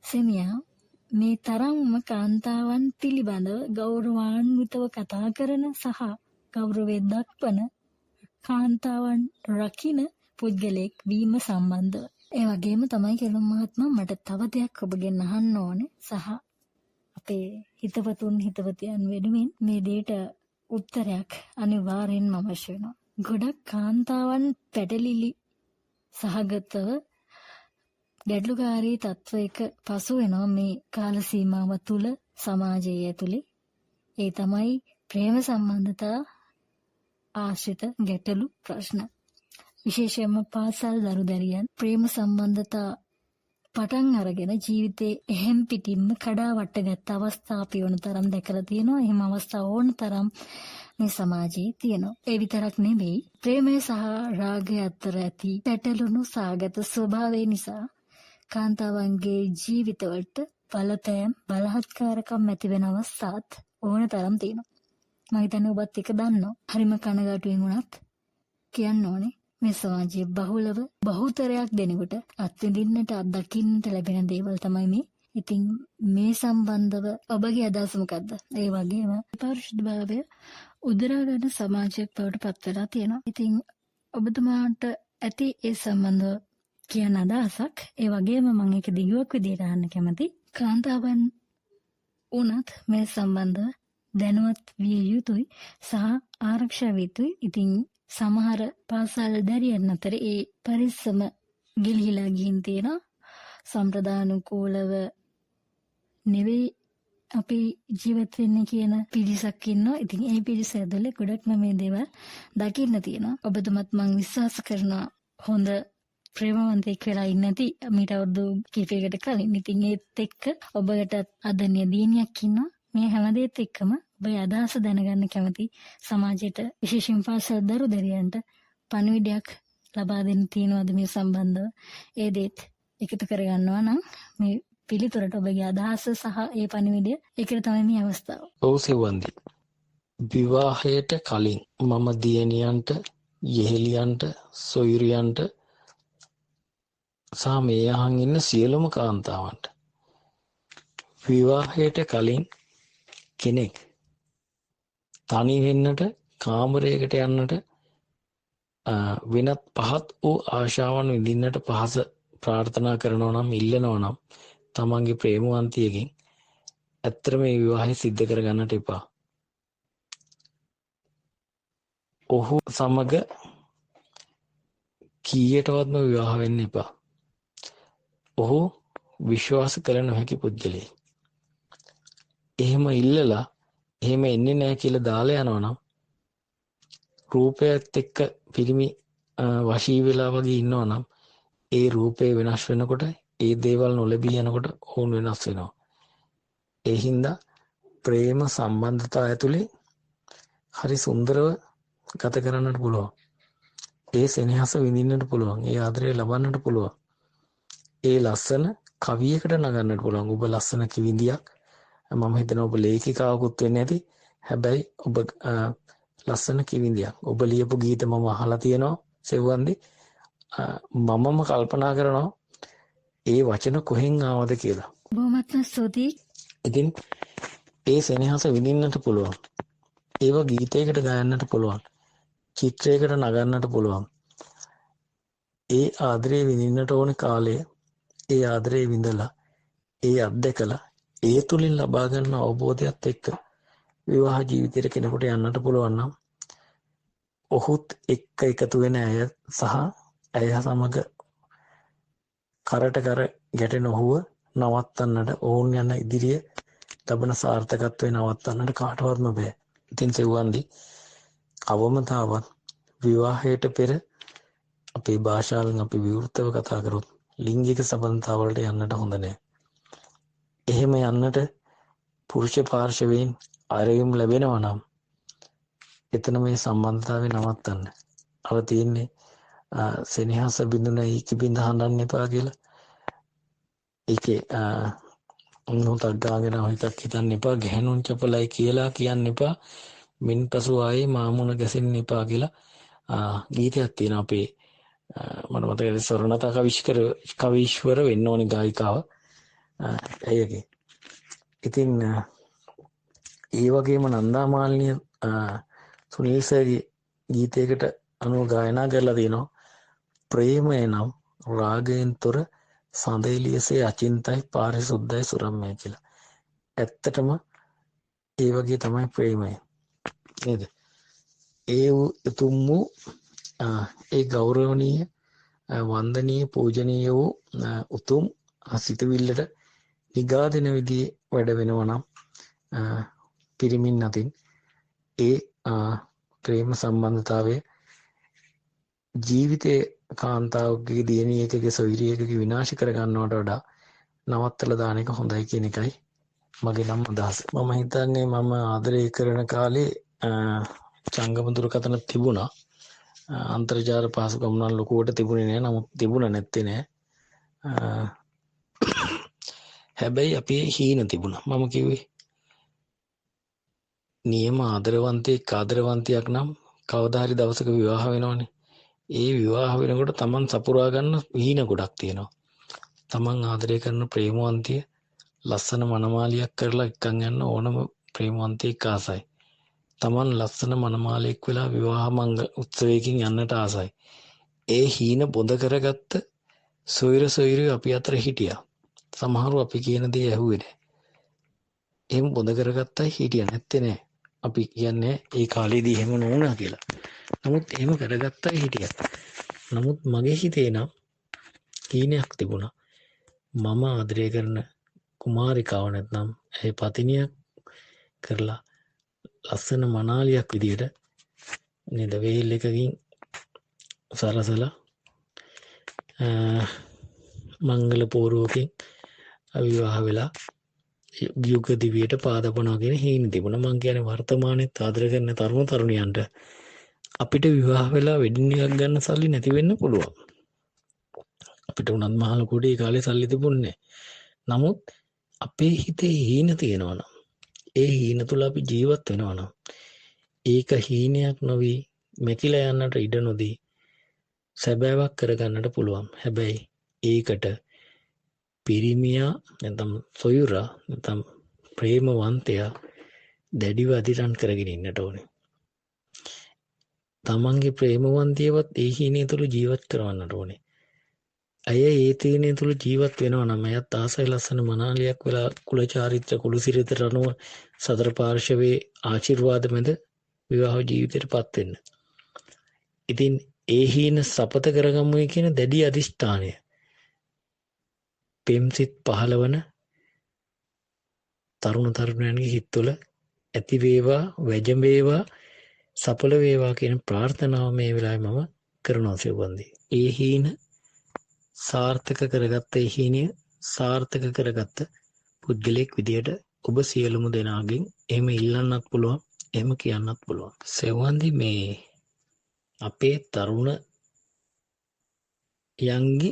සෙමියා මේ තරම්ම කාන්තාවන් පිළිබඳව ගෞරවාන්විතව කතා කරන සහ ගෞරවය දක්වන කාන්තාවන් රකින්න පුද්ගලෙක් වීම සම්බන්ධව. ඒ වගේම තමයි කෙලුම් මහත්මයා මට තව දෙයක් ඔබගෙන් අහන්න ඕනේ සහ අපේ හිතවතුන් හිතවතියන් වෙනුවෙන් මේ දෙයට උත්තරයක් අනිවාර්යෙන්ම අවශ්‍ය වෙනවා. ගොඩක් කාන්තාවන් පැටලිලි සහගතව ගැටලුකාරී තත්වයක පසු වෙනවා මේ කාල සීමාව තුළ සමාජයේ ඇතුලේ. ඒ තමයි ප්‍රේම සම්බන්ධතා ආශ්‍රිත ගැටලු ප්‍රශ්න. විශේෂයෙන්ම පාසල් දරුදැරියන් ප්‍රේම සම්බන්ධතා පටන් අරගෙන ජීවිතේ එහෙම් පිටින්ම කඩා වට්ටගත් අවස්ථා අපි ඕන තරම් දැකලා තියෙනවා. එහෙම අවස්ථා ඕන තරම් මේ සමාජයේ තියෙනවා. ඒ විතරක් නෙවෙයි ප්‍රේමය සහ රාගය අතර ඇති පැටලුණු සාගත ස්වභාවය නිසා කාන්තාවන්ගේ ජීවිතවලට බලපෑම් බලහත්කාරකම් ඇති වෙන අවස්ථාත් ඕන තරම් තියෙනවා. මම හිතන්නේ ඔබත් ඒක දන්නවා. හරිම කනගාටුවෙන් වුණත් කියන්න ඕනේ මේ සමාජයේ බහුතරයක් දෙනෙකුට අත්විඳින්නට අත්දකින්නට ලැබෙන දේවල් තමයි මේ. ඉතින් මේ සම්බන්ධව ඔබගේ අදහස මොකද්ද? ඒ වගේම පරිශුද්ධභාවය උදරා ගන්න සමාජයක් බවට පත් වෙලා තියෙනවා. ඉතින් ඔබතුමාට ඇති ඒ සම්බන්ධව කියන අදහසක්. ඒ වගේම මම ඒක දිගුවක් විදියට අහන්න කැමති. කාන්තාවන් උනත් මේ සම්බන්ධව දැනුවත් විය යුතුයි සහ ආරක්ෂා විය යුතුයි. ඉතින් සමහර පාසල් දැරියන් අතර ඒ පරිස්සම ගිලිහිලා ගිහින් තියෙනවා. සම්ප්‍රදානුකූලව නෙවෙයි අපි ජීවත් වෙන්නේ කියන පිරිසක් ඉන්නවා. ඉතින් ඒ පිරිස ඇතුලේ ගොඩක්ම මේ දේවල් දකින්න තියෙනවා. ඔබතුමත් මම විශ්වාස කරනවා හොඳ ප්‍රේමවන්තයෙක් වෙලා ඉන්නේ නැති මීට අවුරුදු කිහිපයකට කලින්. ඉතින් ඒත් එක්ක ඔබට අද නියදිනියක් ඉන්නවා. මේ හැමදේත් එක්කම ඔබේ අදහස දැනගන්න කැමති සමාජයට විශේෂයෙන් පාසල් දරුදැරියන්ට පණිවිඩයක් ලබා දෙන්න තියෙනවද මේ සම්බන්ධව? ඒ දේත් එකතු කරගන්නවා නම් මේ පිළිතුරට ඔබගේ අදහස සහ ඒ පණිවිඩය ඒකට තමයි මේ අවස්ථාව. ඔව් සෙවන්දි. විවාහයට කලින් මම දියණියන්ට, යෙහෙලියන්ට, සොයුරියන්ට සහ මේ අහන් ඉන්න සියලුම කාන්තාවන්ට විවාහයට කලින් කෙනෙක් තනි වෙන්නට කාමරයකට යන්නට වෙනත් පහත් වූ ආශාවන් විඳින්නට පහස ප්‍රාර්ථනා කරනවා නම් ඉල්ලනවා නම් තමන්ගේ ප්‍රේමවන්තියකින් ඇත්තටම මේ විවාහය සිද්ධ කරගන්නට එපා. ඔහු සමග කීයටවත්ම විවාහ වෙන්න එපා. ඔහු විශ්වාස කළ නොහැකි පුද්ගලයෙක්. එහෙම ඉල්ලලා එහෙම එන්නේ නැහැ කියලා දාලා යනවා නම් රූපයත් එක්ක පිරිමි වශී වෙලා වගේ ඉන්නවා නම් ඒ රූපේ වෙනස් වෙනකොට ඒ දේවල් නොලැබී යනකොට ඔවුන් වෙනස් වෙනවා. ඒ හින්දා ප්‍රේම සම්බන්ධතා ඇතුලේ හරි සුන්දරව ගත කරන්නට පුළුවන්. ඒ සෙනෙහස විඳින්නට පුළුවන්. ඒ ආදරය ලබන්නට පුළුවන්. ඒ ලස්සන කවියකට නගන්නට පුළුවන්. ඔබ ලස්සන කිවිඳියක්. මම හිතනවා ඔබ ලේඛිකාවකුත් වෙන්නේ නැති. හැබැයි ඔබ ලස්සන කිවිඳියක්. ඔබ ලියපු ගීත මම අහලා තියෙනවා සෙව්වන්දි. මමම කල්පනා කරනවා ඒ වචන කොහෙන් ආවද කියලා. බොහොමත්ම ස්තුතියි. ඉතින් ඒ සෙනෙහස විඳින්නට පුළුවන්. ඒව ගීතයකට ගයන්නට පුළුවන්. චිත්‍රයකට නගන්නට පුළුවන්. ඒ ආදරේ විඳින්නට ඕන කාලය ඒ ආදරේ විඳලා ඒ අත්දැකලා ඒ තුලින් ලබා ගන්න අවබෝධයත් එක්ක විවාහ ජීවිතයට කෙනෙකුට යන්නට පුළුවන් නම් ඔහුත් එක්ක එකතු වෙන අය සහ ඇය සමග කරට කර ගැටෙන ඔහුව නවත්තන්නට ඔවුන් යන ඉදිරිය ලබන සාර්ථකත්වය නවත්තන්නට කාටවත්ම බෑ. ඉතින් සෙව්වන්දි අවමතාවත් විවාහයට පෙර අපේ භාෂාවෙන් අපි විවෘතව කතා කරොත් ලිංගික සබඳතාවලට යන්නට හොඳ නෑ. එහෙම යන්නට පුරුෂ පාර්ශවයෙන් ආරයුම් ලැබෙනවා නම් එතන මේ සම්බන්ධතාවය නවත්තන්න. අර තියෙන්නේ සෙනෙහස බිඳුන ඒකි බිඳ හඳන්න එපා කියලා. ඒකේ උන්වතක් ගාගෙන හිතක් හිතන්න එපා. ගැහණුන් චපලයි කියලා කියන්න එපා. මින් පසු ආයේ මාමුණ ගැසෙන්න එපා කියලා ගීතයක් තියෙනවා අපේ මට මතකයි ස්වර්ණතා කවීශ්වර වෙන්න ඕනේ ගායිකාව. ඇයගේ. ඉතින් ඒ වගේම නන්දාමාලිනිය සුනිල් සර්ගේ ගීතයකට අනුව ගායනා කරලා තියෙනවා ප්‍රේමය නම් රාගයෙන් තොර සඳෙලියසේ අචින්තයි පාරිසුද්ධයි සුරම්මයි කියලා. ඇත්තටම ඒ වගේ තමයි ප්‍රේමය. නේද? ඒ උතුම් වූ ඒ ගෞරවනීය වන්දනීය පූජනීය වූ උතුම් සිතවිල්ලට නිගා දෙන විදිහේ වැඩ වෙනවා නම් පිරිමින් අතින් ඒ ප්‍රේම සම්බන්ධතාවය ජීවිතේ කාන්තාවකගේ දියණියකගේ සොයුරියකගේ විනාශ කරගන්නවට වඩා නවත්තලා දාන එක හොඳයි කියන එකයි මගේ නම් අදහස. මම හිතන්නේ මම ආදරය කරන කාලේ ජංගම දුරකථන තිබුණා. අන්තර්ජාල පහසුකම් නම් ලොකුවට තිබුණේ නෑ. නමුත් තිබුණ නැත්තේ නෑ. හැබැයි අපේ හීන තිබුණා. මම කිව්වේ නියම ආදරවන්තයෙක් නම් කවදා හරි දවසක විවාහ වෙනවනේ. ඒ විවාහ වෙනකොට Taman සපුරා ගන්න හීන ගොඩක් තියෙනවා. Taman ආදරය කරන ප්‍රේමවන්තිය ලස්සන මනමාලියක් කරලා එක්කන් යන්න ඕනම ප්‍රේමවන්තයෙක් ආසයි. Taman ලස්සන මනමාලියෙක් වෙලා විවාහ මංගල උත්සවයකින් යන්නට ආසයි. ඒ හීන බොඳ කරගත්ත සොයුරු අපි අතර හිටියා. සමහරව අපි කියන දේ ඇහුවේ නෑ. එහෙම බොඳ කරගත්තයි හිටියා නැත්තේ නෑ. අපි කියන්නේ ඒ කාලේදී එහෙම නොවුණා කියලා. නමුත් එහෙම කරගත්තයි හිටියා. නමුත් මගේ හිතේ නම් හීනයක් තිබුණා. මම ආදරය කරන කුමාරිකාව නැත්නම් ඒ පතිනියක් කරලා ලස්සන මනාලියක් විදියට නේද වේල් එකකින් සරසලා මංගල පෝරුවකින් අවිවාහ වෙලා යුග දිවියට පාදපනවා කියන හීන තිබුණා. මං කියන්නේ වර්තමානයේ ආදර කරන තරුණ තරුණියන්ට අපිට විවාහ වෙලා වෙඩින් එකක් ගන්න සල්ලි නැති වෙන්න පුළුවන්. අපිට උනත් මහ ලොකුට ඒ කාලේ සල්ලි තිබුණේ. නමුත් අපේ හිතේ හීන තියෙනවා නම් ඒ හීන තුල අපි ජීවත් වෙනවා නම් ඒක හීනයක් නොවි මෙකිලා යන්නට ඉඩ නොදී සැබෑවක් කරගන්නට පුළුවන්. හැබැයි ඒකට පිරිමියා නැත්නම් සොයුරා නැත්නම් ප්‍රේමවන්තයා දැඩිව අදිටන් කරගෙන ඉන්නට ඕනේ. තමන්ගේ ප්‍රේමවන්තියවත් ඒ හීනය තුළ ජීවත් කරවන්නට ඕනේ. ඇය ඒ තීනය තුළ ජීවත් වෙනවා නම් එයත් ආසයි ලස්සන මනාලියක් වෙලා කුල චාරිත්‍ර කුළු සිරිතට අනුව සතර පාර්ශවයේ ආශිර්වාද මැද විවාහ ජීවිතයට පත් වෙන්න. ඉතින් ඒ හීන සපත කරගමුයි කියන දැඩි අදිෂ්ඨානය පෙම්සිට පහළවන තරුණ තරුණයන්ගේ හිත් තුළ ඇති වේවා, වැජඹේවා, සඵල වේවා කියන ප්‍රාර්ථනාව මේ වෙලාවේ මම කරනවා සිව්වන්දි. ඒ හීන සාර්ථක කරගත්ත ඒ හීනය සාර්ථක කරගත්ත පුද්ගලයෙක් විදියට ඔබ සියලුම දෙනාගෙන් එහෙම ඉල්ලන්නත් පුළුවන්, එහෙම කියන්නත් පුළුවන්. සෙව්වන්දි මේ අපේ තරුණ යන්ගි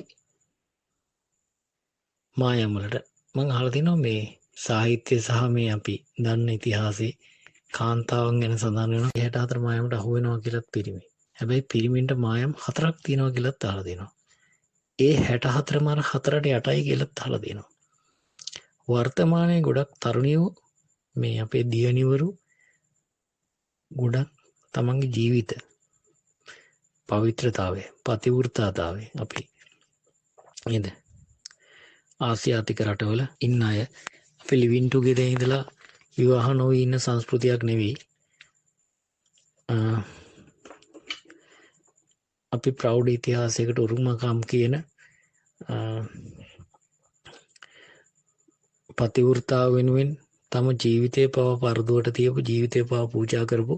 මායම් වලට මම අහලා තිනවා මේ සාහිත්‍ය සහ මේ අපි දන්න ඉතිහාසයේ කාන්තාවන් ගැන සඳහන් වෙනවා 64 මායමට අහු වෙනවා කියලාත් පිරිමි. හැබැයි පිරිමින්ට මායම් 4ක් තියෙනවා කියලාත් අහලා දෙනවා. ඒ 64 මාර 4ට යටයි කියලාත් අහලා දෙනවා. වර්තමානයේ ගොඩක් තරුණියෝ මේ අපේ දියණිවරු ගොඩක් තමන්ගේ ජීවිත පවිත්‍රතාවය, පතිවෘතාතාවය අපි නේද ආසියාතික රටවල ඉන්න අය අපි ලිවින් ටුගෙදර් ඉඳලා විවාහ නොවී ඉන්න සංස්කෘතියක් නෙවෙයි. අපි ප්‍රෞඩ ඉතිහාසයකට උරුමකම් කියන පතිවෘතාව වෙනුවෙන් තම ජීවිතය පව පරදුවට තියපු ජීවිතය පව පූජා කරපු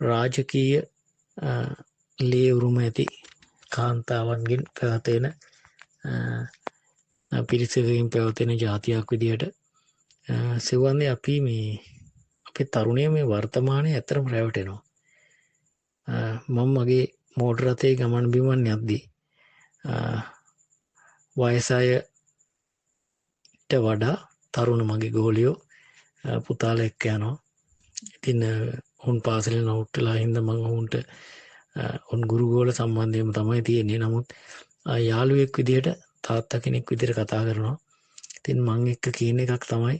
රාජකීය ලේ උරුම ඇති කාන්තාවන්ගෙන් පැවතෙන පිරිසකින් පැවතෙන ජාතියක් විදිහට සෙවන්නේ අපි මේ අපේ තරුණය මේ වර්තමානයේ ඇත්තටම රැවටෙනවා. මම මගේ මෝටර රථයේ ගමන් බිමන් යද්දී වයස අයට වඩා තරුණ මගේ ගෝලියෝ පුතාලා එක්ක යනවා. ඉතින් උන් පාසලේ නවුට්ටලා හින්දා මම උන්ට උන් ගුරුගෝල සම්බන්ධයෙන්ම තමයි තියෙන්නේ. නමුත් යාළුවෙක් විදිහට තාත්තා කෙනෙක් විදිහට කතා කරනවා. ඉතින් මම එක්ක කියන එකක් තමයි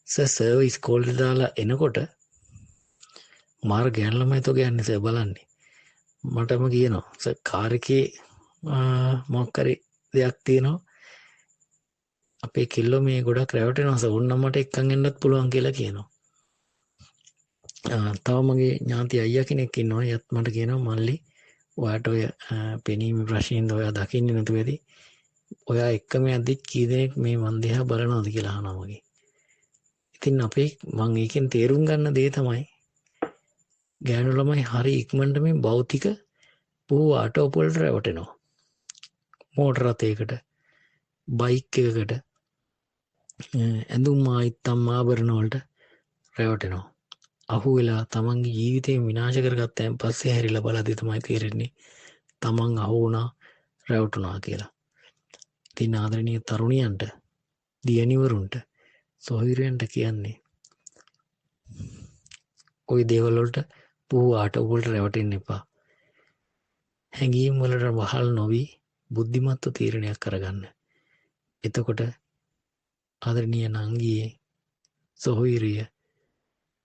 සර් ඉස්කෝලේ දාලා එනකොට මාර ගෑන් ළමයි තෝ ගෑන්නේ සර් බලන්නේ. මටම කියනවා සර් කාර් එකේ මොකක් හරි දෙයක් තියෙනවා. අපේ කිල්ලෝ මේ ගොඩක් රැවටෙනවා සර්. ඕන්න මට එක්කන් එන්නත් පුළුවන් කියලා කියනවා. තව මගේ ඥාති අයියා කෙනෙක් ඉන්නවා. එයත් මට කියනවා මල්ලි ඔයාට ඔය පෙනීමේ ප්‍රශ්නින්ද ඔයා දකින්නේ නැතුව ඇති. ඔයා එක්කම යද්දි කී දෙනෙක් මේ මන් දිහා බලනවද කියලා අහනවා මගේ. ඉතින් අපේ මම ඒකෙන් තේරුම් ගන්න දේ තමයි ගෑනු ළමයි හරි ඉක්මනට මේ භෞතික පුහු ආටෝප වලට රැවටෙනවා. මෝටර රථයකට, බයික් එකකට, ඇඳුම් ආයිත්තම් ආභරණ වලට රැවටෙනවා. අහු වෙලා තමන්ගේ ජීවිතේ විනාශ කරගත්තයින් පස්සේ හැරිලා බලද්දි තමයි තේරෙන්නේ තමන් අහු වුණා, රැවටුණා කියලා. ඉතින් ආදරණීය තරුණියන්ට, දියණිවරුන්ට, සොහොයුරියන්ට කියන්නේ ওই දේවල් වලට පුහු ආටෝප වලට රැවටෙන්න එපා. හැඟීම් වලට වහල් නොවි බුද්ධිමත්ව තීරණයක් කරගන්න. එතකොට ආදරණීය නංගියේ, සොහොයුරිය,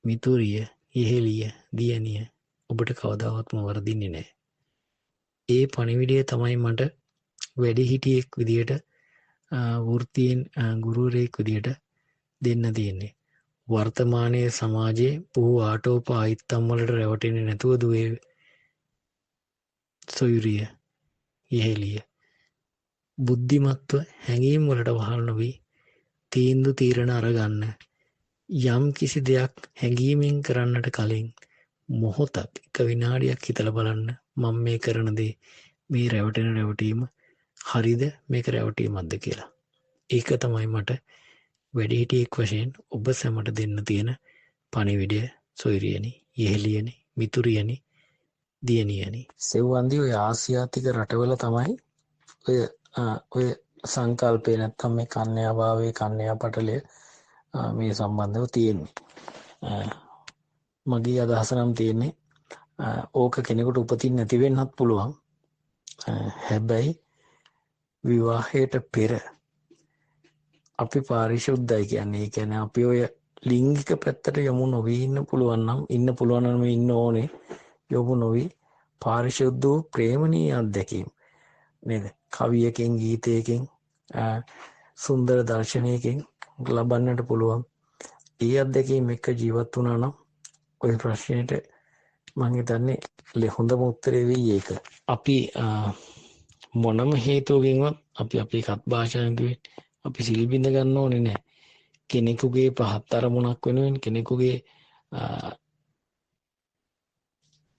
මිතුරිය, යෙහෙළිය, දියණිය ඔබට කවදාවත්ම වරදින්නේ නැහැ. ඒ පණිවිඩය තමයි මට වැඩිහිටියෙක් විදියට වෘත්තියෙන් ගුරුවරයෙක් විදියට දෙන්න තියෙන්නේ. වර්තමානයේ සමාජයේ පුහු ආටෝප ආයිත්තම් වලට රැවටෙන්නේ නැතුව දුවේ සොයුරිය, යෙහෙළිය බුද්ධිමත්ව හැඟීම් වලට වහල් නොවි තීරණ අරගන්න. යම් කිසි දෙයක් හැඟීමෙන් කරන්නට කලින් මොහොතක්, එක විනාඩියක් හිතලා බලන්න මම මේ කරන දේ, මේ රැවටීම හරිද, මේක රැවටීමක්ද කියලා. ඒක තමයි මට වැඩිහිටියෙක් වශයෙන් ඔබ සැමට දෙන්න තියෙන පණිවිඩය. සොයුරියනි, යෙහෙළියනි, මිතුරියනි, දියණියනි. සෙව්වන්දි ඔය ආසියාතික රටවල තමයි ඔය සංකල්පය නැත්තම් මේ කන්‍යා භාවයේ, කන්‍යා පටලය මේ සම්බන්ධව තියෙන්නේ. මගේ අදහස නම් තියෙන්නේ ඕක කෙනෙකුට උපතින් නැති වෙන්නත් පුළුවන්. හැබැයි විවාහයට පෙර අපි පාරිශුද්ධයි කියන්නේ. ඒ කියන්නේ අපි ඔය ලිංගික පැත්තට යමු නොවී ඉන්න පුළුවන් නම් ඉන්න ඕනේ. යොමු නොවි පාරිශුද්ධ වූ ප්‍රේමණීය අත්දැකීම් නේද? කවියකින්, ගීතයකින්, සුන්දර දර්ශනයකින් ලබන්නට පුළුවන්. ඒ අත්දැකීම් එක්ක ජීවත් වුණා නම් ඔය ප්‍රශ්නෙට මම හිතන්නේ හොඳම උත්තරේ වෙයි ඒක. අපි මොනම හේතුවකින්වත් අපි අපේ කත් භාෂාවෙන් අපි සිල් බිඳ ගන්න ඕනේ නැහැ. කෙනෙකුගේ පහත් අරමුණක් වෙනුවෙන්, කෙනෙකුගේ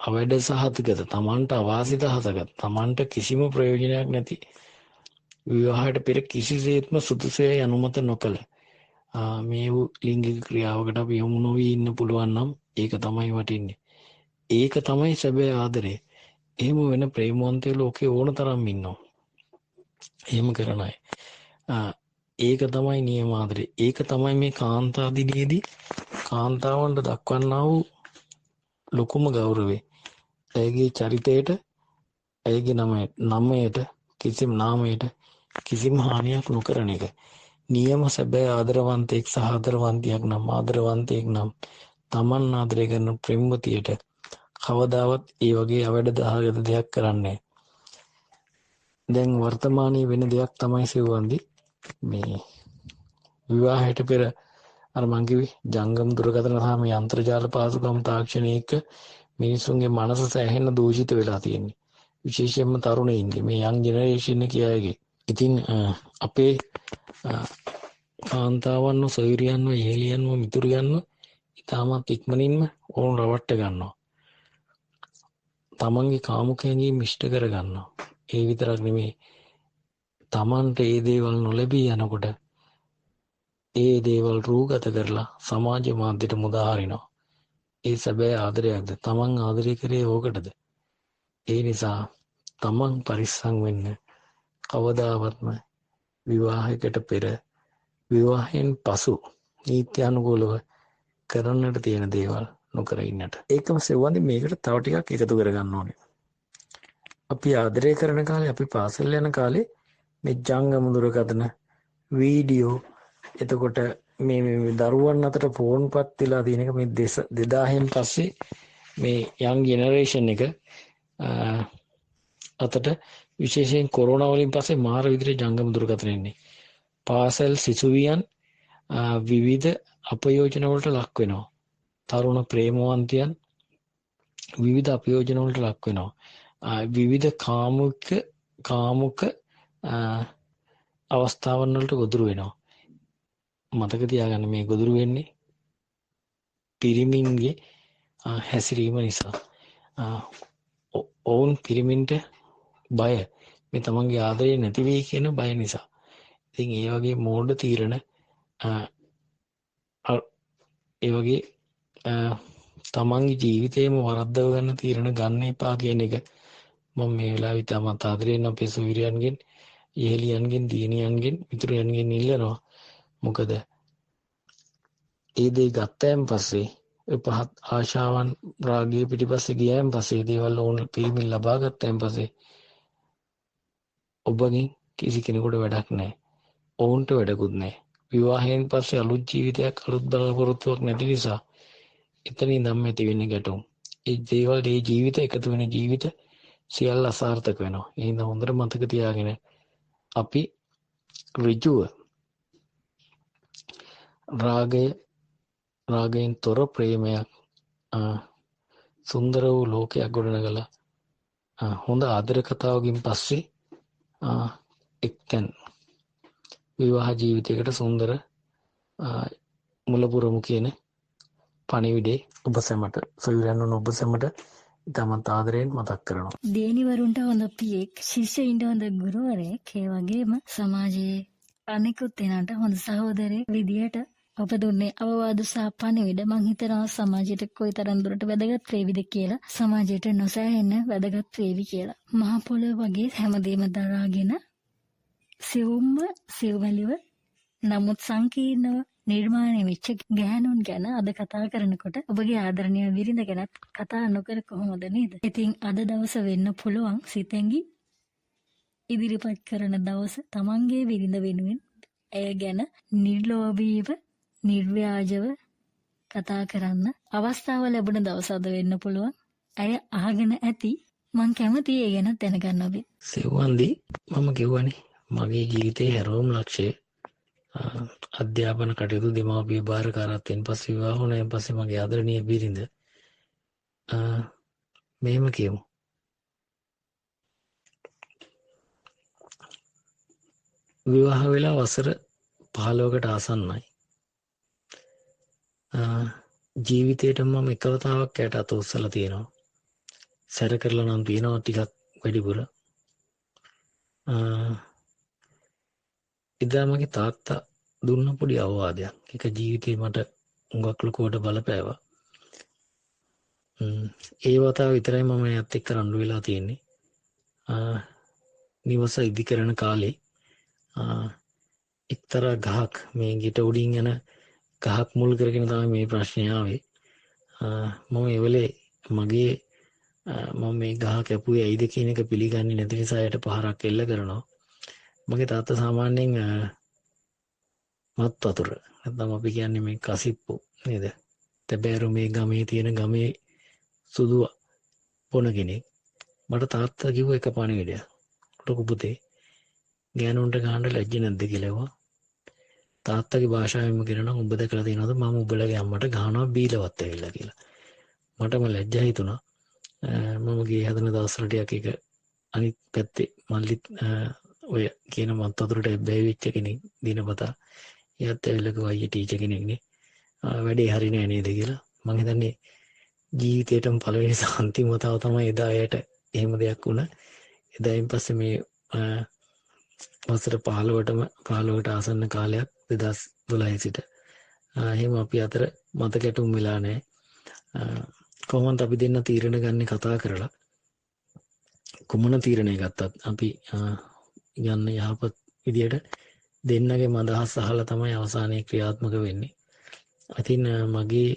අවැඩ සහතිකත, තමන්ට අවාසි සහතිකත, තමන්ට කිසිම ප්‍රයෝජනයක් නැති විවාහයට පෙර කිසිසේත්ම සුදුසේ අනුමත නොකළ මේ ලිංගික ක්‍රියාවකට අපි යොමු නොවී ඉන්න පුළුවන් නම් ඒක තමයි වටින්නේ. ඒක තමයි සැබෑ ආදරය. එහෙම වෙන ප්‍රේමවන්තයෝ ලෝකේ ඕන තරම් ඉන්නවා. එහෙම කරන අය. ඒක තමයි නියම ආදරය. ඒක තමයි මේ කාන්තා දිනේදී කාන්තාවන්ට දක්වන්නා වූ ලොකුම ගෞරවය. ඇයගේ චරිතයට, ඇයගේ නමයට, නාමයට කිසිම හානියක් නොකරන එක. නියම සැබෑ ආදරවන්තයෙක් සහ ආදරවන්තියක් නම් තමන් ආදරය කරන ප්‍රේමවතියට කවදාවත් ඒ වගේ අවැඩ දහගත දෙයක් කරන්නේ. දැන් වර්තමානයේ වෙන දෙයක් තමයි සෙව්වන්දි මේ විවාහයට පෙර අර මං කිව්වේ ජංගම දුරකථන සහ මේ අන්තර්ජාල පාසුකම් තාක්ෂණයක මිනිසුන්ගේ මනස සෑහෙන දූෂිත වෙලා තියෙන්නේ. විශේෂයෙන්ම තරුණයින්ගේ, මේ යං ජෙනරේෂන් එකේ අයගේ. ඉතින් අපේ කාන්තාවන්ව, සොයුරියන්ව, යෙහෙළියන්ව, මිතුරියන්ව ඉතාමත් ඉක්මනින්ම ඕන් රවට්ට ගන්නවා. තමන්ගේ කාමුකයන්ගේ ඉෂ්ට කර ගන්නවා. ඒ විතරක් නෙමෙයි, තමන්ට ඒ දේවල් නොලැබී යනකොට ඒ දේවල් රූගත කරලා සමාජ මාධ්‍යට මුදා හරිනවා. ඒ සැබෑ ආදරයක්ද? තමන් ආදරය කරේ ඕකටද? ඒ නිසා තමන් පරිස්සම් වෙන්න. කවදාවත්ම විවාහයකට පෙර, විවාහයෙන් පසු නීත්‍ය අනුකූලව කරන්නට තියෙන දේවල් නොකර ඉන්නට. ඒකම සෙව්වන්දි මේකට තව ටිකක් එකතු කරගන්න ඕනේ. අපි ආදරය කරන කාලේ, අපි පාසල් යන කාලේ මේ ජංගම දුරකථන, වීඩියෝ, එතකොට මේ දරුවන් අතර ෆෝන්පත් වෙලා තියෙන එක මේ 2000න් පස්සේ මේ යං ජෙනරේෂන් එක අතට විශේෂයෙන් කොරෝනා වලින් පස්සේ මාර විදිහට ජංගම දුරකථන එන්නේ. පාසල් සිසුවියන් විවිධ අපයෝජන වලට ලක් වෙනවා. තරුණ ප්‍රේමවන්තයන් විවිධ අපයෝජන වලට ලක් වෙනවා. විවිධ කාමුක අවස්ථාවන් වලට ගොදුරු වෙනවා. මතක තියාගන්න, මේ ගොදුරු වෙන්නේ පිරිමින්ගේ හැසිරීම නිසා. ඔවුන් පිරිමින්ට බය මේ තමන්ගේ ආදරය නැති වෙයි කියන බය නිසා. ඉතින් ඒ වගේ මෝඩ තීරණ ඒ වගේ තමන්ගේ ජීවිතේම වරද්දව ගන්න තීරණ ගන්න එපා කියන එක මම මේ වෙලාවේ තමත් ආදරයෙන් අපේ සුවිරයන්ගෙන්, යෙහෙලියන්ගෙන්, දියණියන්ගෙන්, මිතුරයන්ගෙන් ඉල්ලනවා. මොකද ඒ දේ ගත්තයන් පස්සේ පහත් ආශාවන් රාගයේ පිටිපස්සේ ගියයන් පස්සේ දේවල් ඕන පිරිමින් ලබා ගත්තයන් පස්සේ ඔබගෙන් කිසි කෙනෙකුට වැඩක් නැහැ. ඔවුන්ට වැඩකුත් නැහැ. විවාහයෙන් පස්සේ අලුත් ජීවිතයක්, අලුත් බලාපොරොත්තුවක් නැති නිසා එතනින් නම් ඇති වෙන්නේ ගැටුම්. ඒ දේවල්, ඒ ජීවිත එකතු වෙන ජීවිත සියල්ල අසාර්ථක වෙනවා. එහෙනම් හොඳට මතක තියාගෙන අපි ඍජුව රාගයෙන් තොර ප්‍රේමයක්, සුන්දර වූ ලෝකයක් ගොඩනගලා හොඳ ආදර කතාවකින් පස්සේ එක්තැන් විවාහ ජීවිතයකට සුන්දර මුලපුරමු කියන පණිවිඩේ ඔබ සැමට, සොයුරන් ඔබ සැමට ඉතාමත් ආදරයෙන් මතක් කරනවා. දේනිවරුන්ට හොඳ පියෙක්, ශිෂ්‍යයින්ට හොඳ ගුරුවරයෙක්, ඒ වගේම සමාජයේ අනෙකුත් දෙනාට හොඳ සහෝදරයෙක් විදියට ඔබ දුන්නේ අවවාද සහ පණිවිඩ. මං හිතනවා සමාජයට කොයිතරම් දුරට වැදගත් වේවිද කියලා, සමාජයට නොසෑහෙන්න වැදගත් වේවි කියලා. මහ පොළොව වගේ හැමදේම දරාගෙන සිව්මැලිව නමුත් සංකීර්ණව නිර්මාණය වෙච්ච ගැහැණුන් ගැන අද කතා කරනකොට ඔබගේ ආදරණීය බිරිඳ ගැනත් කතා නොකර කොහොමද නේද? ඉතින් අද දවස වෙන්න පුළුවන් සිතැඟි ඉදිරිපත් කරන දවස තමන්ගේ බිරිඳ වෙනුවෙන් ඇය ගැන නිර්ලෝභීව, නිර්ව්‍යාජව කතා කරන්න අවස්ථාව ලැබුණ දවස අද වෙන්න පුළුවන්. ඇය අහගෙන ඇති. මං කැමතියි ඒ ගැන දැනගන්න ඔබේ. සෙව්වන්දී මම කිව්වනේ මගේ ජීවිතයේ හැරවුම් ලක්ෂය අධ්‍යාපන කටයුතු, දෙමාපිය භාරකාරත්වයෙන් පස්සේ විවාහ වුණායින් පස්සේ මගේ ආදරණීය බිරිඳ. මෙහෙම කියමු. විවාහ වෙලා වසර 15කට ආසන්නයි. ජීවිතේට මම එකවතාවක් යට අත උස්සලා තියෙනවා. සැර කරලා නම් තියෙනවා ටිකක් වැඩිපුර. එදා මගේ තාත්තා දුන්න පොඩි අවවාදයක්. ඒක ජීවිතේ මට හුඟක් ලොකුවට බලපෑවා. ඒ වතාව විතරයි මම එයත් එක්ක රණ්ඩු වෙලා තියෙන්නේ. නිවස ඉදි කරන කාලේ එක්තරා ගහක්, මේ ගෙට උඩින් යන ගහක් මුල් කරගෙන තමයි මේ ප්‍රශ්නේ ආවේ. මම ඒ වෙලේ මම මේ ගහ කැපුවේ ඇයිද කියන එක පිළිගන්නේ නැති නිසා යට පහරක් එල්ල කරනවා. මගේ තාත්තා සාමාන්‍යයෙන් මත් වතුර, නැත්නම් අපි කියන්නේ මේ කසිප්පු නේද? තැබෑරු මේ ගමේ තියෙන ගමේ සුදු පොණ කෙනෙක්. මට තාත්තා කිව්ව එක පණිවිඩයක්. ලොකු පුතේ ගෑනුන්ට ගහන්න ලැජ්ජ නැද්ද කියලා ඇහුවා. තාත්තගේ භාෂාවෙන්ම කියනවා උඹ දැකලා තියෙනවද මම උඹලගේ අම්මට ගහනවා බීලවත් ඇවිල්ලා කියලා. මටම ලැජ්ජා හිතුණා. මම ගේ හදන දවස්වල ටිකක් ඒක අනිත් පැත්තේ මල්ලිත් ඔය කියන මත් වතුරට බැහැ වෙච්ච කෙනෙක් දිනපතා. එයාත් ඇවිල්ලා කිව්වා අයියේ ටීචර් කෙනෙක්නේ. වැඩේ හරි නෑ නේද කියලා. මං හිතන්නේ ජීවිතේටම පළවෙනි සාන්තිම වතාව තමයි එදා එයට එහෙම දෙයක් වුණා. එදායින් පස්සේ මේ වසර 15කට ආසන්න කාලයක් 2012 සිට එහෙම අපි අතර මත ගැටුම් වෙලා නැහැ. කොහොමද අපි දෙන්න තීරණ ගන්න කතා කරලා කුමන තීරණය ගත්තත් අපි යන්න යහපත් විදියට දෙන්නගේ අදහස් අහලා තමයි අවසානයේ ක්‍රියාත්මක වෙන්නේ. ඉතින් මගේ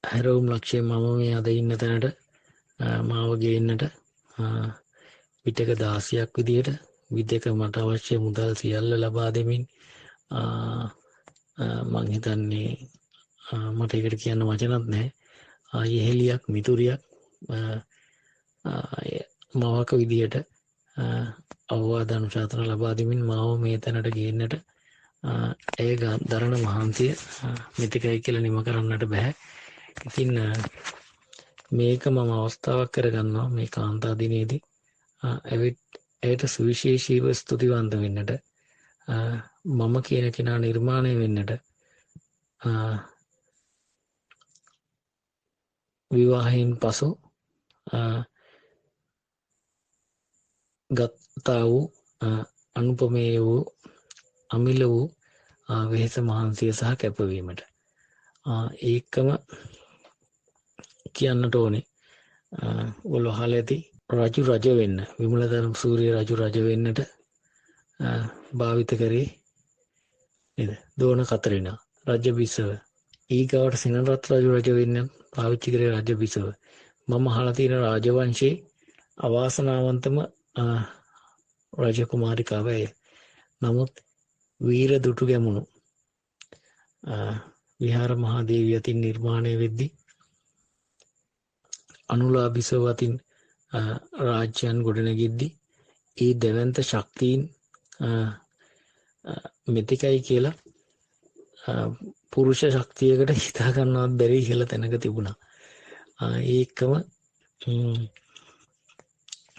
හැරවුම් ලක්ෂ්‍යය මම මේ අද ඉන්න තැනට මාව ගේන්නට විටක 16ක් විදියට විදක මට අවශ්‍ය මුදල් සියල්ල ලබා දෙමින් මං හිතන්නේ මට ඒකට කියන්න වචනත් නැහැ. යෙහෙලියක්, මිතුරියක්, මවක විදියට අවවාද අනුශාසන ලබා දෙමින් මාව මේ තැනට ගේන්නට ඒ දරණ මහන්සිය මෙතිකයි කියලා නිම කරන්නට බෑ. ඉතින් මේක මම අවස්ථාවක් කරගන්නවා මේ කාන්තා දිනේදී ඇයට සුවිශේෂීව ස්තුතිවන්ත වෙන්නට, මම කියන කෙනා නිර්මාණය වෙන්නට විවාහයෙන් පසු ගත්තා වූ අනුපමේය වූ අමිල වූ වෙහෙස මහන්සිය සහ කැපවීමට ඒකම කියන්නට ඕනේ ඔල අහලා ඇති රජු රජ වෙන්න විමලධර්ම සූරිය රජු රජ වෙන්නට භාවිත කරේ නේද දෝන කතරිනා රජ බිසව ඊගාවට සෙනරත් රජු රජ වෙන්න පාවිච්චි කරේ රජ බිසව මම අහලා තියෙන රාජවංශයේ අවාසනාවන්තම රජකුමාරිකාව එය. නමුත් වීර දුටු ගැමුණු විහාර මහාදේවිය අතින් නිර්මාණය වෙද්දී අනුලා බිසව අතින් රාජ්‍යයන් ගොඩනැගෙද්දී ඒ දෙවන්ත ශක්තියින් මෙතිකයි කියලා පුරුෂ ශක්තියකට හිතා ගන්නවත් බැරි කියලා තැනක තිබුණා. ඒකම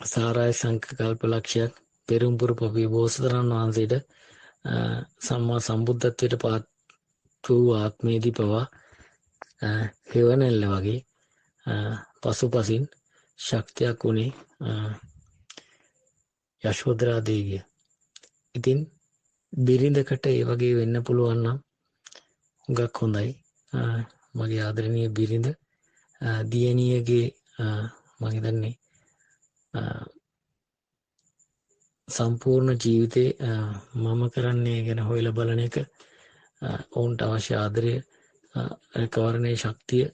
සාරාය සංකල්ප ලක්ෂයක් පෙරම්පුර පොපි බෝසතරන් වහන්සේට සම්මා සම්බුද්ධත්වයට පාත් වූ ආත්මයේදී පවා හෙවණැල්ල වගේ පසුපසින් ශක්තියක් වුණේ යශෝදරා දේවිය. ඉතින් බිරිඳකට ඒ වගේ වෙන්න පුළුවන් නම් හුඟක් හොඳයි. මගේ ආදරණීය බිරිඳ දියණියගේ මම හිතන්නේ සම්පූර්ණ ජීවිතේ මම කරන්නේ ගැන හොයලා බලන එක ඔවුන්ට අවශ්‍ය ආදරය රැකවරණයේ ශක්තිය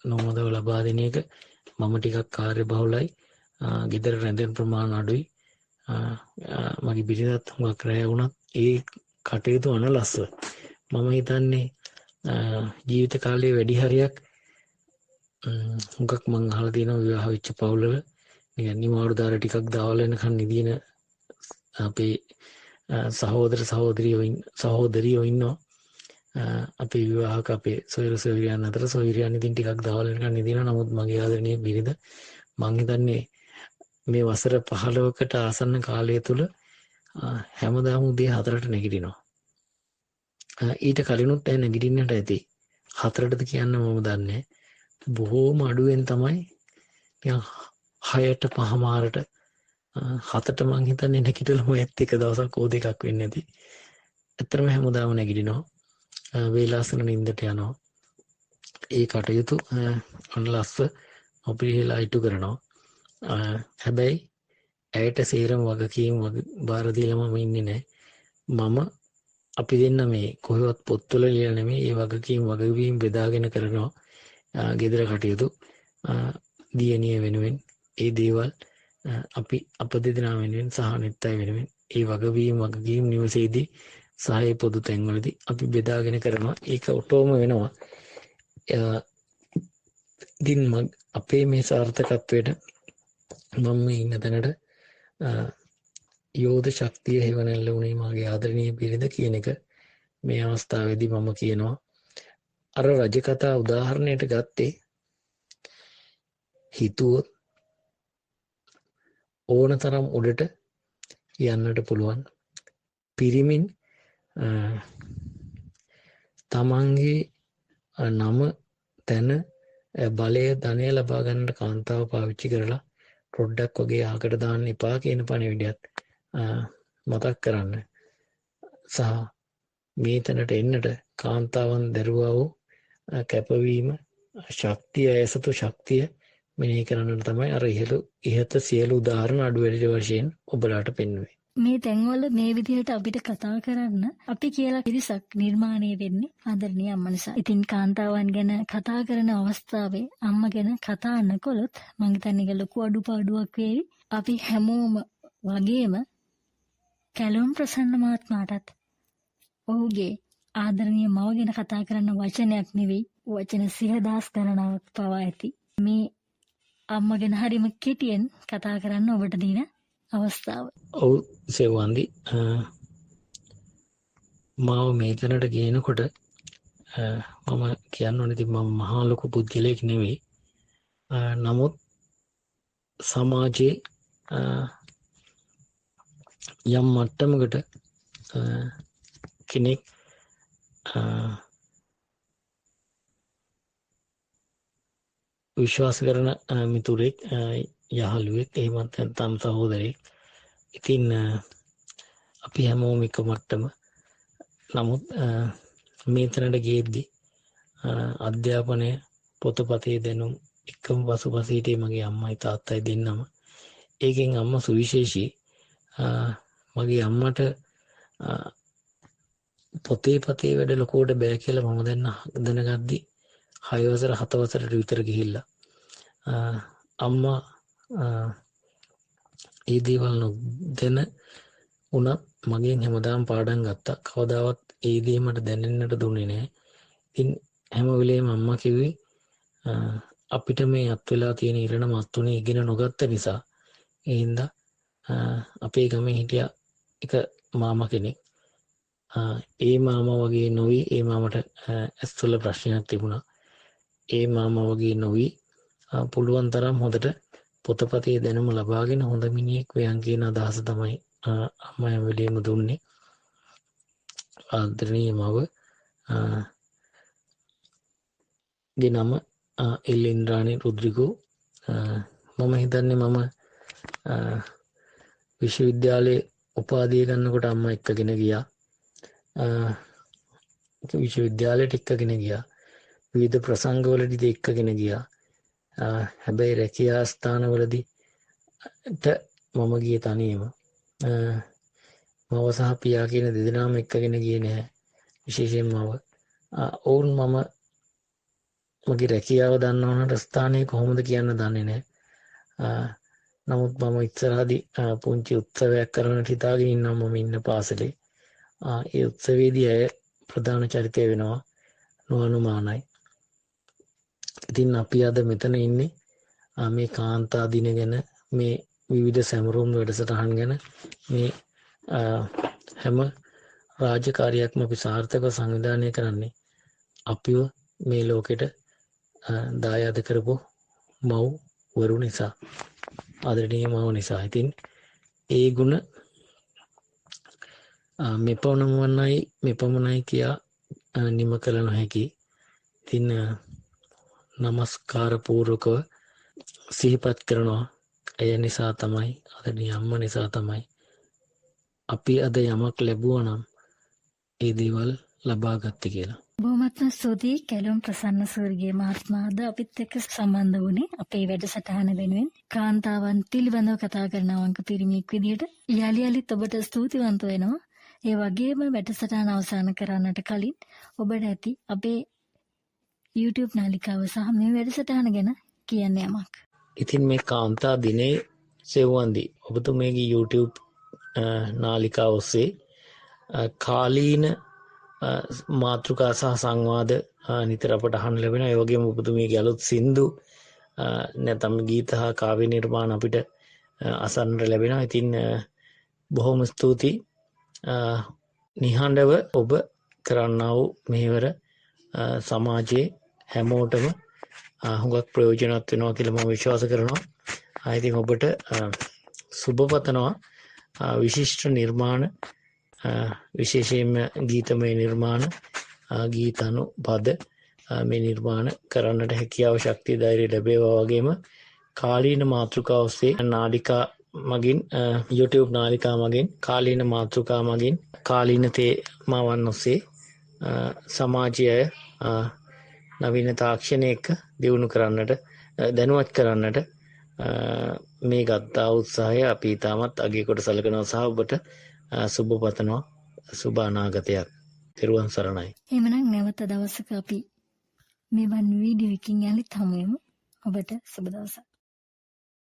නොමදව ලබා දෙන එක මම ටිකක් කාර්යබහුලයි ගෙදර රැඳෙන ප්‍රමාණය අඩුයි මගේ බිරිඳත් හුඟක් රැය වුණත් ඒ කටයුතු අනලස්ස මම හිතන්නේ ජීවිත කාලයේ වැඩි හරියක් හුඟක් මං අහලා තියෙනවා විවාහ වෙච්ච පවුල්වල නිකන් නිමාඩු දාර ටිකක් දාවලා එනකන් නිදින අපේ සහෝදරියෝ ඉන්නවා අපේ විවාහක අපේ සොයුරියන් අතර සොයුරියන් ඉතින් ටිකක් දාවලා එනකන් නිදිනවා. නමුත් මගේ ආදරණීය බිරිඳ මං හිතන්නේ මේ වසර 15කට ආසන්න කාලය තුල හැමදාම උදේ 4ට නැගිටිනවා. ඊට කලිනුත් ඇය නැගිටින්නට ඇති. 4ටද කියන්න මම දන්නේ. බොහෝම අඩුවෙන් තමයි 6ට පහමාරට 7ට මං හිතන්නේ නැගිටලා මොයත් එක දවසක් ඕ දෙකක් වෙන්නේ නැති. ඇත්තටම හැමදාම නැගිටිනවා. වේලාසන නින්දට යනවා. ඒ කටයුතු අනලස්ස අපිරිහෙලා ඉටු කරනවා. හැබැයි ඇයට සේරම වගකීම් බාර දීලා මම ඉන්නේ නැහැ. මම අපි දෙන්න මේ කොහෙවත් පොත්වල ලියලා නෙමෙයි ඒ වගකීම් බෙදාගෙන කරනවා. ගෙදර කටයුතු දියණිය වෙනුවෙන් ඒ දේවල් අප දෙදෙනා වෙනුවෙන් සහ අනිත් අය වෙනුවෙන් ඒ වගකීම් නිවසේදී සහ පොදු තැන්වලදී අපි බෙදාගෙන කරනවා. ඒක ඔටෝම වෙනවා. ඉතින් අපේ මේ සාර්ථකත්වයට මම මේ ඉන්න තැනට යෝධ ශක්තිය හේවණල්ල වුණේ මාගේ ආදරණීය බිරිඳ කියන එක මේ අවස්ථාවේදී මම කියනවා. අර රජ කතා උදාහරණයට ගත්තේ හිතුවොත් ඕන තරම් උඩට යන්නට පුළුවන් පිරිමින් තමන්ගේ නම තැන බලය ධනය ලබා ගන්නට කාන්තාව පාවිච්චි කරලා පොඩ්ඩක් වගේ ආකට දාන්න එපා කියන පණිවිඩයත් මතක් කරන්න සහ මේ තැනට එන්නට කාන්තාවන් දරුවා වූ කැපවීම ශක්තිය ඇසතු ශක්තිය මෙනෙහි කරන්නට තමයි අර ඉහත සියලු උදාහරණ අඩු වැඩි වශයෙන් ඔබලාට පෙන්වුවේ. මේ තැන්වල මේ විදිහට අපිට කතා කරන්න අපි කියලා පිරිසක් නිර්මාණය වෙන්නේ ආදරණීය අම්මා නිසා. ඉතින් කාන්තාවන් ගැන කතා කරන අවස්ථාවේ අම්මා ගැන කතා නොකළොත් මං හිතන්නේ ඒක ලොකු අඩුපාඩුවක් වේවි. අපි හැමෝම වගේම කැලුම් ප්‍රසන්න මහත්මයාටත් ඔහුගේ ආදරණීය මව ගැන කතා කරන වචනයක් නෙවෙයි වචන 100,000 ගණනාවක් පවා ඇති. මේ අම්මා ගැන හරිම කෙටියෙන් කතා කරන්න ඔබට දින අවස්ථාව. ඔව් සෙවන්දි මාව මේ තැනට ගේනකොට මම කියන්න ඕනේ ඉතින් මම මහා ලොකු පුද්ගලයෙක් නෙවෙයි. නමුත් සමාජයේ යම් මට්ටමකට කෙනෙක් විශ්වාස කරන මිතුරෙක්, යහළුවෙක්, එහෙමත් නැත්නම් සහෝදරයෙක්. ඉතින් අපි හැමෝම එක මට්ටම. නමුත් මේ තැනට ගියද්දි අධ්‍යාපනය, පොතපතේ දැනුම් එකම පසුපස හිටියේ මගේ අම්මයි තාත්තයි දෙන්නම. ඒකෙන් අම්මා සුවිශේෂී. මගේ අම්මට පොතේ වැඩ ලොකුවට බෑ කියලා මම දැනගද්දි 6 වසර 7 වසරට විතර ගිහිල්ලා අම්මා ඒ දේවල් නොදැන උනත් මගෙන් හැමදාම පාඩම් ගත්තා. කවදාවත් ඒ දේ මට දැනෙන්නට දුන්නේ නැහැ. ඉතින් හැම වෙලේම අම්මා කිව්වේ අපිට මේ අත් වෙලා තියෙන ඉරණ මත්තුනේ ඉගෙන නොගත්ත නිසා. ඒ හින්දා අපේ ගමේ හිටිය එක මාමා කෙනෙක්. ඒ මාමා වගේ නොවි. ඒ මාමට ඇස්වල ප්‍රශ්නයක් තිබුණා. ඒ මාමා වගේ නොවි පුළුවන් තරම් හොඳට පොතපතේ දැනුම ලබාගෙන හොඳ මිනිහෙක් වෙයන් කියන අදහස තමයි අම්මා හැම වෙලේම දුන්නේ. ආදරණීය මව ගේ නම එල්.ඉන්ද්‍රාණි රුද්‍රිගෝ. මම හිතන්නේ මම විශ්වවිද්‍යාලයේ උපාධිය ගන්නකොට අම්මා එක්කගෙන ගියා. විශ්වවිද්‍යාලයට එක්කගෙන ගියා. විවිධ ප්‍රසංගවලදී එක්කගෙන ගියා. හැබැයි රැකියා ස්ථානවලදී මම ගියේ තනියම. මව සහ පියා කියන දෙදෙනාම එක්කගෙන ගියේ නැහැ. විශේෂයෙන් මව. ඔවුන් මම මගේ රැකියාව දන්නවනට ස්ථානය කොහොමද කියන්න දන්නේ නැහැ. නමුත් මම ඉස්සරහදී පුංචි උත්සවයක් කරන්නට හිතාගෙන ඉන්නවා මම ඉන්න පාසලේ. ඒ උත්සවයේදී ඇය ප්‍රධාන චරිතය වෙනවා නොඅනුමානයි. ඉතින් අපි අද මෙතන ඉන්නේ මේ කාන්තා දින ගැන, මේ විවිධ සැමරුම් වැඩසටහන් ගැන, මේ හැම රාජකාරියක්ම අපි සාර්ථකව සංවිධානය කරන්නේ අපිව මේ ලෝකෙට දායාද කරපු මව් වරු නිසා, ආදරණීය මව නිසා. ඉතින් ඒ ගුණ මෙපමණයි කියා නිම කළ නොහැකි. ඉතින් නමස්කාර පූර්වකව සිහිපත් කරනවා. එය නිසා තමයි, ආදරණීය අම්මා නිසා තමයි අපි අද යමක් ලැබුවා නම් ඒ දේවල් ලබා ගත්තේ කියලා. බොහොමත්ම ස්තුතියි කැලුම් ප්‍රසන්න සූර්ගේ මහත්මයාද අපිත් එක්ක සම්බන්ධ වුණේ අපේ වැඩසටහන වෙනුවෙන්. කාන්තාවන් පිළිබඳව කතා කරන අවංක පිරිමියෙක් විදිහට යලියලිත් ඔබට ස්තුතිවන්ත වෙනවා. ඒ වගේම වැඩසටහන අවසන් කරන්නට කලින් ඔබට ඇති අපේ YouTube නාලිකාව සහ මේ වැඩසටහන ගැන කියන්න යමක්. ඉතින් මේ කාන්තා දිනේ සෙව්වන්දී ඔබතුමේගේ YouTube නාලිකාව ඔස්සේ කාලීන මාතෘකා සහ සංවාද නිතර අපට අහන්න ලැබෙනවා. ඒ වගේම ඔබතුමීගේ අලුත් සින්දු නැත්නම් ගීත හා කාව්‍ය නිර්මාණ අපිට අසන්නට ලැබෙනවා. ඉතින් බොහොම ස්තුතියි. නිහඬව ඔබ කරන්නා වූ මෙහෙවර සමාජයේ හැමෝටම හුඟක් ප්‍රයෝජනවත් වෙනවා කියලා මම විශ්වාස කරනවා. ඉතින් ඔබට සුබ පතනවා. විශිෂ්ට නිර්මාණ, විශේෂයෙන්ම ගීතමය නිර්මාණ, ගීතානුපද මේ නිර්මාණ කරන්නට හැකියාව, ශක්තිය, ධෛර්යය ලැබේවා. වගේම කාලීන මාතෘකා ඔස්සේ නාලිකා මගින්, YouTube නාලිකා මගින්, කාලීන මාතෘකා මගින්, කාලීන තේමාවන් ඔස්සේ සමාජය නවීන තාක්ෂණය එක්ක දියුණු කරන්නට, දැනුවත් කරන්නට මේ ගත්තා උත්සාහය අපි තාමත් අගය කොට සලකනවා සහ ඔබට සුබ පතනවා. සුබ අනාගතයක්. තෙරුවන් සරණයි. එහෙමනම් නැවත දවසක අපි මෙවන් වීඩියෝ එකකින් යලිත් හමු වෙමු. ඔබට සුබ දවසක්.